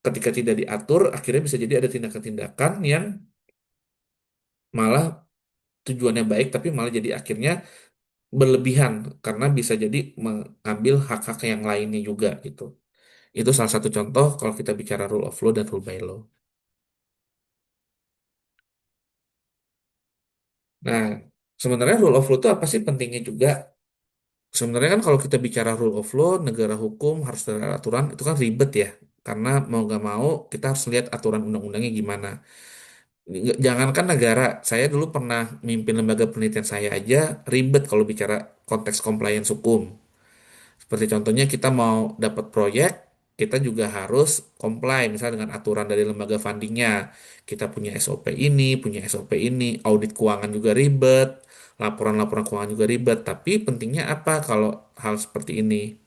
ketika tidak diatur akhirnya bisa jadi ada tindakan-tindakan yang malah tujuannya baik tapi malah jadi akhirnya berlebihan karena bisa jadi mengambil hak-hak yang lainnya juga gitu. Itu salah satu contoh kalau kita bicara rule of law dan rule by law. Nah, sebenarnya rule of law itu apa sih pentingnya juga? Sebenarnya kan kalau kita bicara rule of law, negara hukum harus ada aturan, itu kan ribet ya. Karena mau nggak mau kita harus lihat aturan undang-undangnya gimana. Jangankan negara, saya dulu pernah mimpin lembaga penelitian saya aja ribet kalau bicara konteks compliance hukum. Seperti contohnya kita mau dapat proyek, kita juga harus comply misalnya dengan aturan dari lembaga fundingnya. Kita punya SOP ini, punya SOP ini, audit keuangan juga ribet, laporan-laporan keuangan juga ribet. Tapi pentingnya apa kalau hal seperti ini?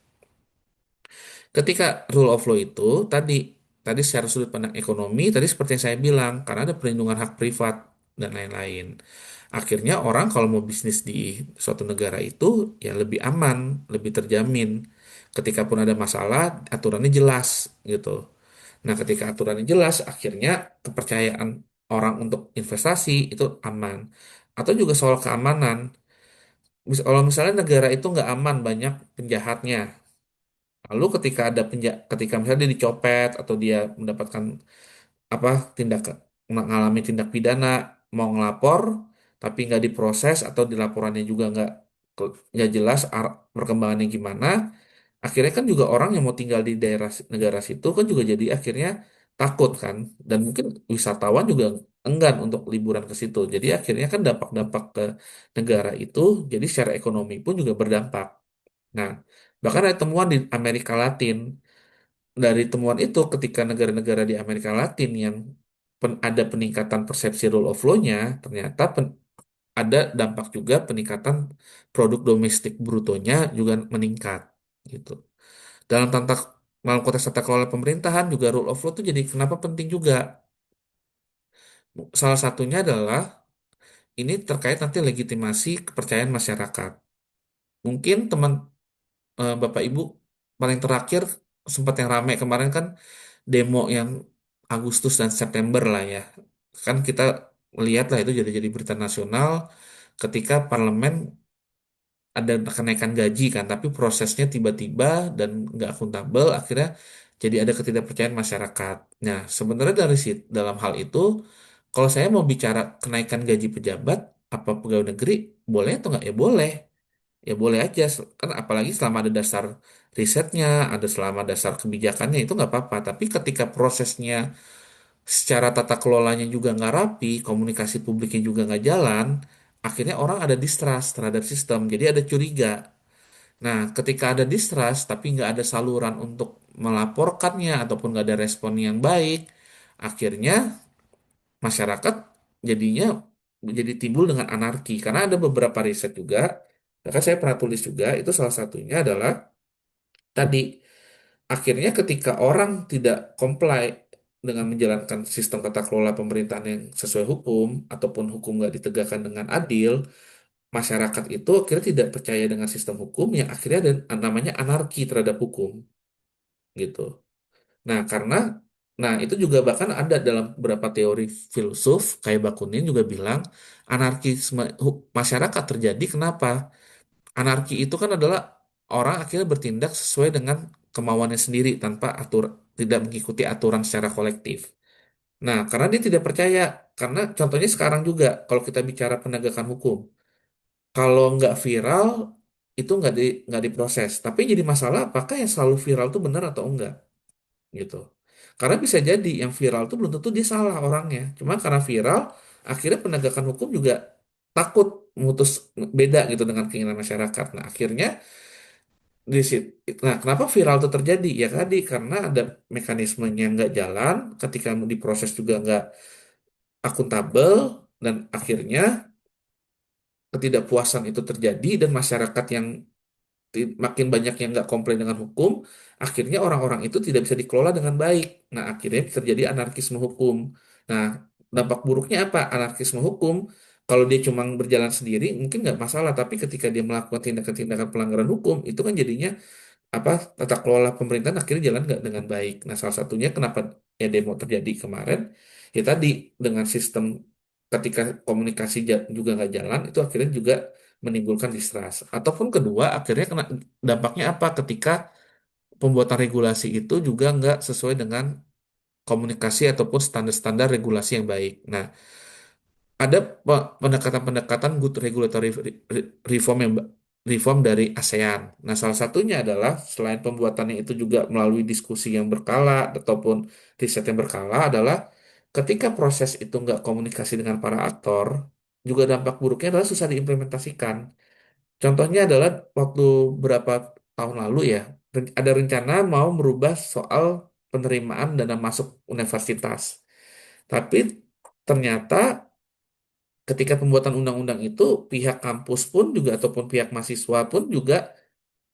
Ketika rule of law itu tadi tadi secara sudut pandang ekonomi tadi seperti yang saya bilang karena ada perlindungan hak privat dan lain-lain. Akhirnya orang kalau mau bisnis di suatu negara itu ya lebih aman, lebih terjamin. Ketika pun ada masalah, aturannya jelas gitu. Nah, ketika aturannya jelas, akhirnya kepercayaan orang untuk investasi itu aman. Atau juga soal keamanan. Kalau misalnya negara itu nggak aman, banyak penjahatnya. Lalu ketika misalnya dia dicopet atau dia mendapatkan apa tindak mengalami tindak pidana mau ngelapor tapi nggak diproses atau di laporannya juga nggak jelas perkembangannya gimana, akhirnya kan juga orang yang mau tinggal di daerah negara situ kan juga jadi akhirnya takut kan, dan mungkin wisatawan juga enggan untuk liburan ke situ, jadi akhirnya kan dampak-dampak ke negara itu jadi secara ekonomi pun juga berdampak. Nah, bahkan ada temuan di Amerika Latin. Dari temuan itu, ketika negara-negara di Amerika Latin yang ada peningkatan persepsi rule of law-nya, ternyata ada dampak juga peningkatan produk domestik brutonya juga meningkat gitu. Dalam tata dalam konteks tata kelola pemerintahan juga rule of law itu jadi kenapa penting juga. Salah satunya adalah ini terkait nanti legitimasi kepercayaan masyarakat. Mungkin Bapak Ibu paling terakhir sempat yang ramai kemarin kan demo yang Agustus dan September lah ya. Kan kita lihat lah itu jadi berita nasional ketika parlemen ada kenaikan gaji kan, tapi prosesnya tiba-tiba dan nggak akuntabel, akhirnya jadi ada ketidakpercayaan masyarakat. Nah, sebenarnya dalam hal itu, kalau saya mau bicara kenaikan gaji pejabat, apa pegawai negeri, boleh atau nggak? Ya boleh. Ya boleh aja, kan apalagi selama ada dasar risetnya, ada selama dasar kebijakannya itu nggak apa-apa. Tapi ketika prosesnya secara tata kelolanya juga nggak rapi, komunikasi publiknya juga nggak jalan, akhirnya orang ada distrust terhadap sistem, jadi ada curiga. Nah, ketika ada distrust tapi nggak ada saluran untuk melaporkannya ataupun nggak ada respon yang baik, akhirnya masyarakat jadinya jadi timbul dengan anarki. Karena ada beberapa riset juga, bahkan saya pernah tulis juga, itu salah satunya adalah tadi akhirnya ketika orang tidak comply dengan menjalankan sistem tata kelola pemerintahan yang sesuai hukum ataupun hukum nggak ditegakkan dengan adil, masyarakat itu akhirnya tidak percaya dengan sistem hukum yang akhirnya ada namanya anarki terhadap hukum gitu. Nah, nah itu juga bahkan ada dalam beberapa teori filsuf kayak Bakunin juga bilang anarkisme masyarakat terjadi kenapa? Anarki itu kan adalah orang akhirnya bertindak sesuai dengan kemauannya sendiri tanpa tidak mengikuti aturan secara kolektif. Nah, karena dia tidak percaya, karena contohnya sekarang juga kalau kita bicara penegakan hukum, kalau nggak viral itu nggak diproses. Tapi jadi masalah apakah yang selalu viral itu benar atau enggak gitu. Karena bisa jadi yang viral itu belum tentu dia salah orangnya. Cuma karena viral, akhirnya penegakan hukum juga takut memutus beda gitu dengan keinginan masyarakat. Nah, akhirnya nah kenapa viral itu terjadi? Ya tadi karena ada mekanismenya nggak jalan, ketika mau diproses juga nggak akuntabel, dan akhirnya ketidakpuasan itu terjadi dan masyarakat yang makin banyak yang nggak komplain dengan hukum, akhirnya orang-orang itu tidak bisa dikelola dengan baik. Nah, akhirnya terjadi anarkisme hukum. Nah, dampak buruknya apa? Anarkisme hukum, kalau dia cuma berjalan sendiri, mungkin nggak masalah. Tapi ketika dia melakukan tindakan-tindakan pelanggaran hukum, itu kan jadinya apa tata kelola pemerintahan akhirnya jalan nggak dengan baik. Nah, salah satunya kenapa ya demo terjadi kemarin, ya tadi dengan sistem ketika komunikasi juga nggak jalan, itu akhirnya juga menimbulkan distrust. Ataupun kedua, akhirnya kena dampaknya apa ketika pembuatan regulasi itu juga nggak sesuai dengan komunikasi ataupun standar-standar regulasi yang baik. Nah, ada pendekatan-pendekatan good regulatory reform yang reform dari ASEAN. Nah, salah satunya adalah selain pembuatannya itu juga melalui diskusi yang berkala ataupun riset yang berkala adalah ketika proses itu nggak komunikasi dengan para aktor, juga dampak buruknya adalah susah diimplementasikan. Contohnya adalah waktu berapa tahun lalu ya, ada rencana mau merubah soal penerimaan dana masuk universitas. Tapi ternyata ketika pembuatan undang-undang itu pihak kampus pun juga ataupun pihak mahasiswa pun juga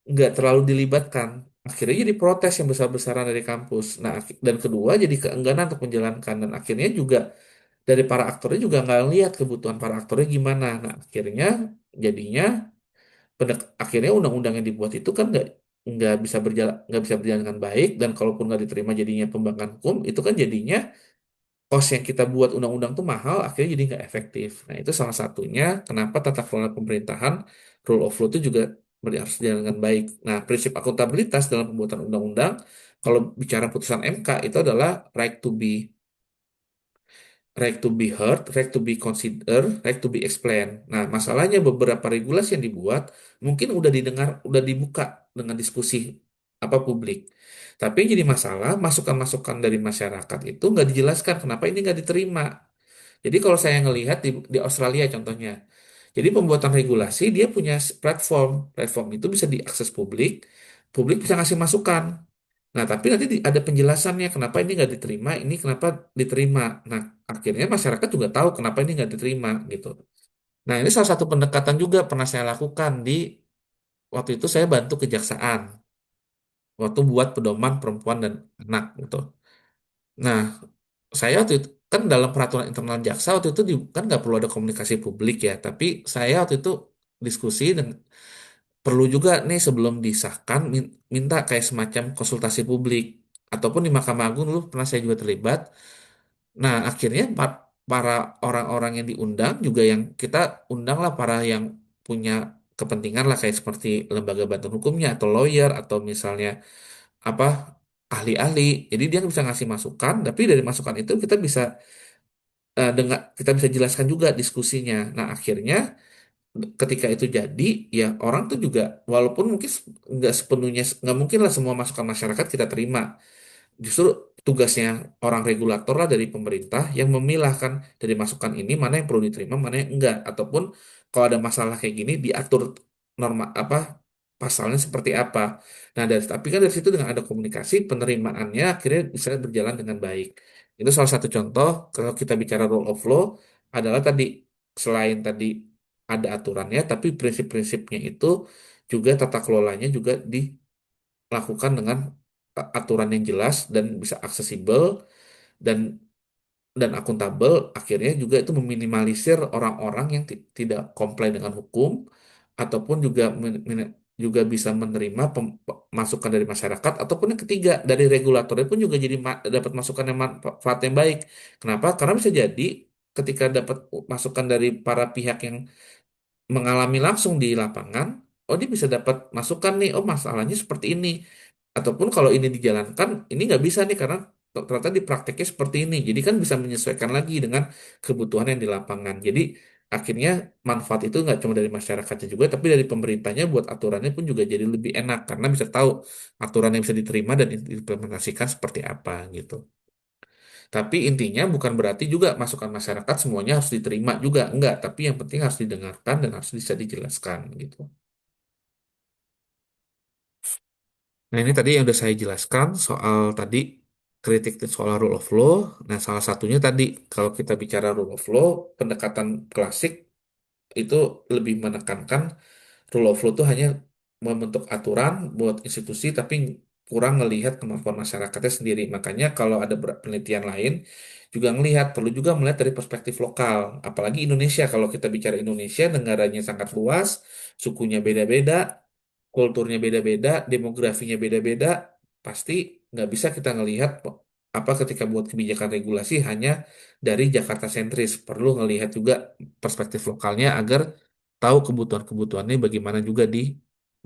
nggak terlalu dilibatkan. Akhirnya jadi protes yang besar-besaran dari kampus. Nah, dan kedua jadi keengganan untuk menjalankan dan akhirnya juga dari para aktornya juga nggak lihat kebutuhan para aktornya gimana. Nah, akhirnya jadinya akhirnya undang-undang yang dibuat itu kan nggak bisa berjalan dengan baik dan kalaupun nggak diterima jadinya pembangkang hukum itu kan jadinya cost yang kita buat undang-undang tuh mahal, akhirnya jadi nggak efektif. Nah, itu salah satunya kenapa tata kelola pemerintahan, rule of law itu juga harus dijalankan dengan baik. Nah, prinsip akuntabilitas dalam pembuatan undang-undang, kalau bicara putusan MK, itu adalah right to be heard, right to be considered, right to be explained. Nah, masalahnya beberapa regulasi yang dibuat mungkin udah didengar, udah dibuka dengan diskusi apa publik. Tapi yang jadi masalah, masukan-masukan dari masyarakat itu nggak dijelaskan kenapa ini nggak diterima. Jadi kalau saya ngelihat di Australia contohnya, jadi pembuatan regulasi dia punya platform itu bisa diakses publik, publik bisa ngasih masukan. Nah, tapi nanti ada penjelasannya kenapa ini nggak diterima, ini kenapa diterima. Nah, akhirnya masyarakat juga tahu kenapa ini nggak diterima gitu. Nah, ini salah satu pendekatan juga pernah saya lakukan di waktu itu saya bantu kejaksaan waktu buat pedoman perempuan dan anak gitu. Nah, saya waktu itu kan dalam peraturan internal jaksa waktu itu kan nggak perlu ada komunikasi publik ya, tapi saya waktu itu diskusi dan perlu juga nih sebelum disahkan minta kayak semacam konsultasi publik ataupun di Mahkamah Agung dulu pernah saya juga terlibat. Nah, akhirnya para orang-orang yang diundang juga yang kita undang lah para yang punya kepentingan lah kayak seperti lembaga bantuan hukumnya atau lawyer atau misalnya apa ahli-ahli. Jadi dia bisa ngasih masukan, tapi dari masukan itu kita bisa kita bisa jelaskan juga diskusinya. Nah, akhirnya ketika itu jadi, ya orang tuh juga walaupun mungkin nggak sepenuhnya nggak mungkin lah semua masukan masyarakat kita terima. Justru tugasnya orang regulator lah dari pemerintah yang memilahkan dari masukan ini mana yang perlu diterima, mana yang enggak. Ataupun kalau ada masalah kayak gini diatur norma apa pasalnya seperti apa. Nah, tapi kan dari situ dengan ada komunikasi penerimaannya akhirnya bisa berjalan dengan baik. Itu salah satu contoh kalau kita bicara rule of law adalah tadi selain tadi ada aturannya, tapi prinsip-prinsipnya itu juga tata kelolanya juga dilakukan dengan aturan yang jelas dan bisa aksesibel dan akuntabel, akhirnya juga itu meminimalisir orang-orang yang tidak comply dengan hukum ataupun juga juga bisa menerima masukan dari masyarakat ataupun yang ketiga dari regulatornya pun juga jadi dapat masukan yang manfaat yang baik. Kenapa? Karena bisa jadi ketika dapat masukan dari para pihak yang mengalami langsung di lapangan, oh dia bisa dapat masukan nih, oh masalahnya seperti ini. Ataupun kalau ini dijalankan, ini nggak bisa nih karena ternyata di prakteknya seperti ini. Jadi kan bisa menyesuaikan lagi dengan kebutuhan yang di lapangan. Jadi akhirnya manfaat itu nggak cuma dari masyarakatnya juga, tapi dari pemerintahnya buat aturannya pun juga jadi lebih enak karena bisa tahu aturan yang bisa diterima dan diimplementasikan seperti apa gitu. Tapi intinya bukan berarti juga masukan masyarakat semuanya harus diterima juga, enggak. Tapi yang penting harus didengarkan dan harus bisa dijelaskan gitu. Nah ini tadi yang udah saya jelaskan soal tadi kritik soal rule of law. Nah salah satunya tadi kalau kita bicara rule of law, pendekatan klasik itu lebih menekankan rule of law itu hanya membentuk aturan buat institusi tapi kurang melihat kemampuan masyarakatnya sendiri. Makanya kalau ada penelitian lain juga ngelihat, perlu juga melihat dari perspektif lokal. Apalagi Indonesia, kalau kita bicara Indonesia, negaranya sangat luas, sukunya beda-beda, kulturnya beda-beda, demografinya beda-beda, pasti nggak bisa kita ngelihat apa ketika buat kebijakan regulasi hanya dari Jakarta sentris. Perlu ngelihat juga perspektif lokalnya agar tahu kebutuhan-kebutuhannya bagaimana juga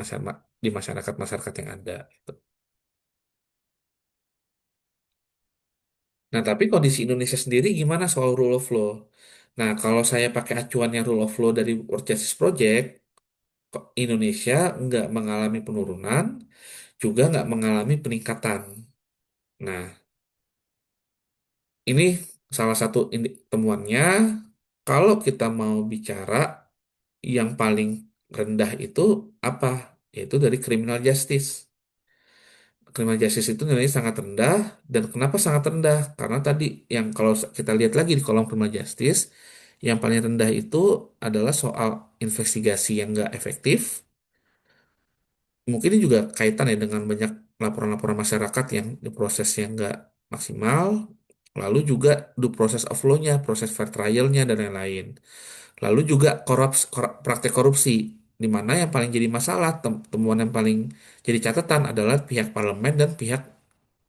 masyarakat masyarakat yang ada. Nah, tapi kondisi Indonesia sendiri gimana soal rule of law? Nah, kalau saya pakai acuannya rule of law dari World Justice Project, kok Indonesia nggak mengalami penurunan, juga nggak mengalami peningkatan. Nah, ini salah satu temuannya. Kalau kita mau bicara yang paling rendah itu apa? Yaitu dari criminal justice. Criminal justice itu nilainya sangat rendah. Dan kenapa sangat rendah? Karena tadi yang kalau kita lihat lagi di kolom criminal justice, yang paling rendah itu adalah soal investigasi yang nggak efektif. Mungkin ini juga kaitan ya dengan banyak laporan-laporan masyarakat yang prosesnya nggak maksimal. Lalu juga due process of law-nya, proses fair trial-nya, dan lain-lain. Lalu juga praktek korupsi, di mana yang paling jadi masalah, temuan yang paling jadi catatan adalah pihak parlemen dan pihak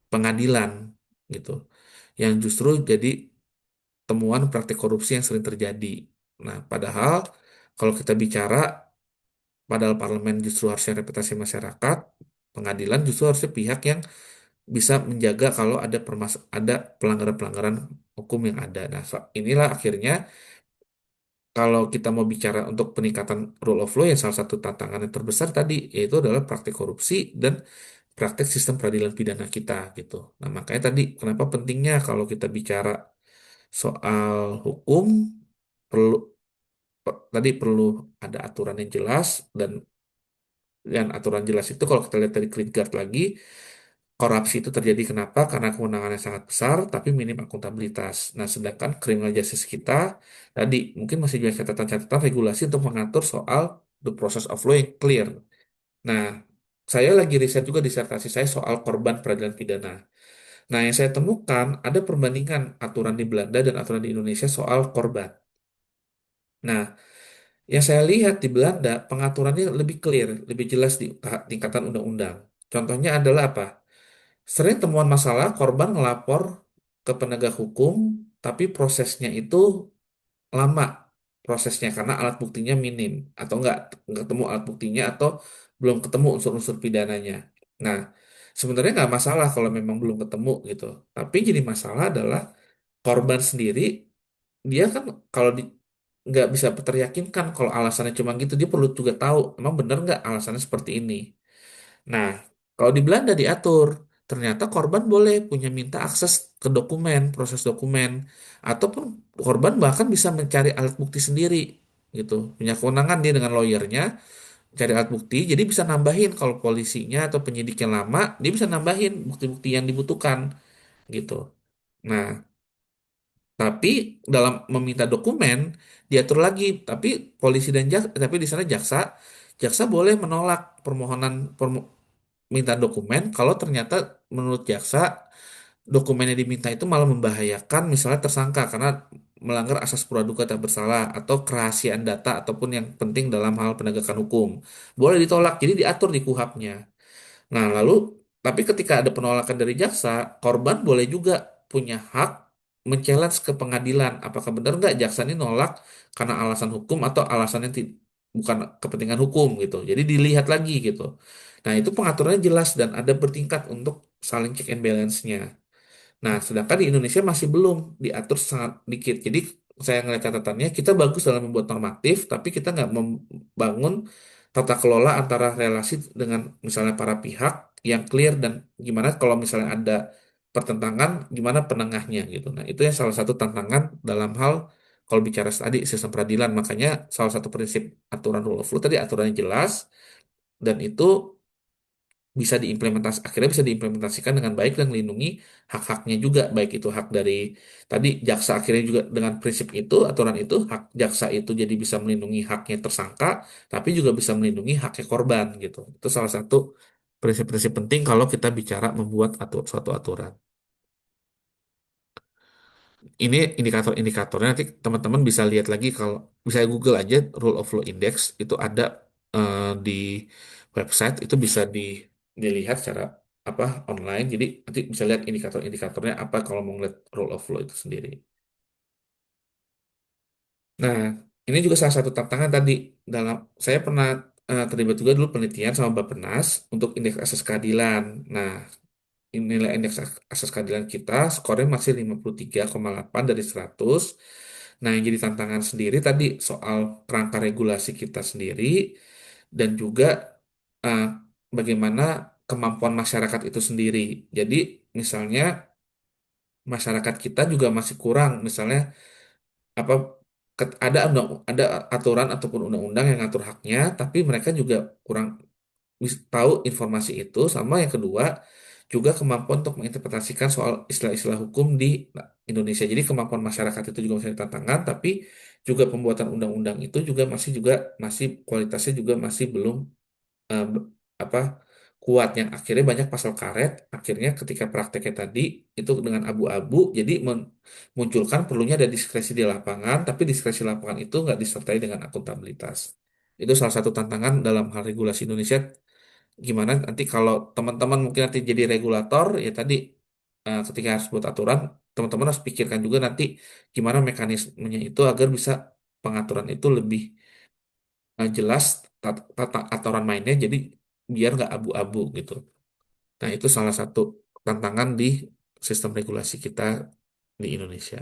pengadilan gitu, yang justru jadi temuan praktik korupsi yang sering terjadi. Nah, padahal kalau kita bicara, padahal parlemen justru harusnya reputasi masyarakat, pengadilan justru harusnya pihak yang bisa menjaga kalau ada pelanggaran-pelanggaran hukum yang ada. Nah, inilah akhirnya kalau kita mau bicara untuk peningkatan rule of law, yang salah satu tantangan yang terbesar tadi yaitu adalah praktik korupsi dan praktik sistem peradilan pidana kita gitu. Nah, makanya tadi kenapa pentingnya kalau kita bicara soal hukum, perlu tadi perlu ada aturan yang jelas, dan aturan jelas itu kalau kita lihat dari Clean Guard lagi, korupsi itu terjadi kenapa? Karena kewenangannya sangat besar tapi minim akuntabilitas. Nah, sedangkan criminal justice kita tadi mungkin masih banyak catatan-catatan regulasi untuk mengatur soal the process of law yang clear. Nah, saya lagi riset juga disertasi saya soal korban peradilan pidana. Nah, yang saya temukan ada perbandingan aturan di Belanda dan aturan di Indonesia soal korban. Nah, yang saya lihat di Belanda pengaturannya lebih clear, lebih jelas di tingkatan undang-undang. Contohnya adalah apa? Sering temuan masalah korban ngelapor ke penegak hukum, tapi prosesnya itu lama prosesnya karena alat buktinya minim atau nggak ketemu alat buktinya atau belum ketemu unsur-unsur pidananya. Nah, sebenarnya nggak masalah kalau memang belum ketemu gitu. Tapi jadi masalah adalah korban sendiri, dia kan kalau nggak bisa teryakinkan kalau alasannya cuma gitu, dia perlu juga tahu emang bener nggak alasannya seperti ini. Nah, kalau di Belanda diatur, ternyata korban boleh punya minta akses ke dokumen, proses dokumen, ataupun korban bahkan bisa mencari alat bukti sendiri, gitu. Punya kewenangan dia dengan lawyernya, cari alat bukti, jadi bisa nambahin kalau polisinya atau penyidiknya lama, dia bisa nambahin bukti-bukti yang dibutuhkan, gitu. Nah, tapi dalam meminta dokumen diatur lagi, tapi polisi dan tapi di sana jaksa boleh menolak minta dokumen kalau ternyata menurut jaksa dokumen yang diminta itu malah membahayakan misalnya tersangka karena melanggar asas praduga tak bersalah atau kerahasiaan data ataupun yang penting dalam hal penegakan hukum. Boleh ditolak, jadi diatur di KUHP-nya. Nah, lalu tapi ketika ada penolakan dari jaksa, korban boleh juga punya hak men-challenge ke pengadilan. Apakah benar nggak jaksa ini nolak karena alasan hukum atau alasannya bukan kepentingan hukum gitu. Jadi dilihat lagi gitu. Nah, itu pengaturannya jelas dan ada bertingkat untuk saling check and balance-nya. Nah, sedangkan di Indonesia masih belum diatur sangat dikit. Jadi saya ngeliat catatannya, kita bagus dalam membuat normatif, tapi kita nggak membangun tata kelola antara relasi dengan misalnya para pihak yang clear dan gimana kalau misalnya ada pertentangan, gimana penengahnya gitu. Nah, itu yang salah satu tantangan dalam hal kalau bicara tadi sistem peradilan. Makanya salah satu prinsip aturan rule of law tadi aturannya jelas dan itu akhirnya bisa diimplementasikan dengan baik dan melindungi hak-haknya juga baik itu hak dari tadi jaksa akhirnya juga dengan prinsip itu aturan itu hak jaksa itu jadi bisa melindungi haknya tersangka tapi juga bisa melindungi haknya korban gitu itu salah satu prinsip-prinsip penting kalau kita bicara membuat suatu aturan ini indikator-indikatornya nanti teman-teman bisa lihat lagi kalau bisa Google aja Rule of Law Index itu ada di website itu bisa dilihat secara apa online jadi nanti bisa lihat indikator-indikatornya apa kalau mau ngeliat Rule of Law itu sendiri. Nah, ini juga salah satu tantangan tadi dalam saya pernah terlibat juga dulu penelitian sama Bappenas untuk indeks asas keadilan. Nah, nilai indeks asas keadilan kita skornya masih 53,8 dari 100. Nah, yang jadi tantangan sendiri tadi soal kerangka regulasi kita sendiri dan juga eh, bagaimana kemampuan masyarakat itu sendiri. Jadi, misalnya masyarakat kita juga masih kurang, misalnya apa ada aturan ataupun undang-undang yang ngatur haknya, tapi mereka juga kurang tahu informasi itu sama yang kedua juga kemampuan untuk menginterpretasikan soal istilah-istilah hukum di Indonesia. Jadi kemampuan masyarakat itu juga masih tantangan, tapi juga pembuatan undang-undang itu juga masih kualitasnya juga masih belum eh, b- apa kuat yang akhirnya banyak pasal karet. Akhirnya ketika prakteknya tadi itu dengan abu-abu, jadi munculkan perlunya ada diskresi di lapangan, tapi diskresi lapangan itu nggak disertai dengan akuntabilitas. Itu salah satu tantangan dalam hal regulasi Indonesia gimana nanti kalau teman-teman mungkin nanti jadi regulator ya tadi ketika harus buat aturan teman-teman harus pikirkan juga nanti gimana mekanismenya itu agar bisa pengaturan itu lebih jelas tata aturan mainnya jadi biar nggak abu-abu gitu. Nah itu salah satu tantangan di sistem regulasi kita di Indonesia.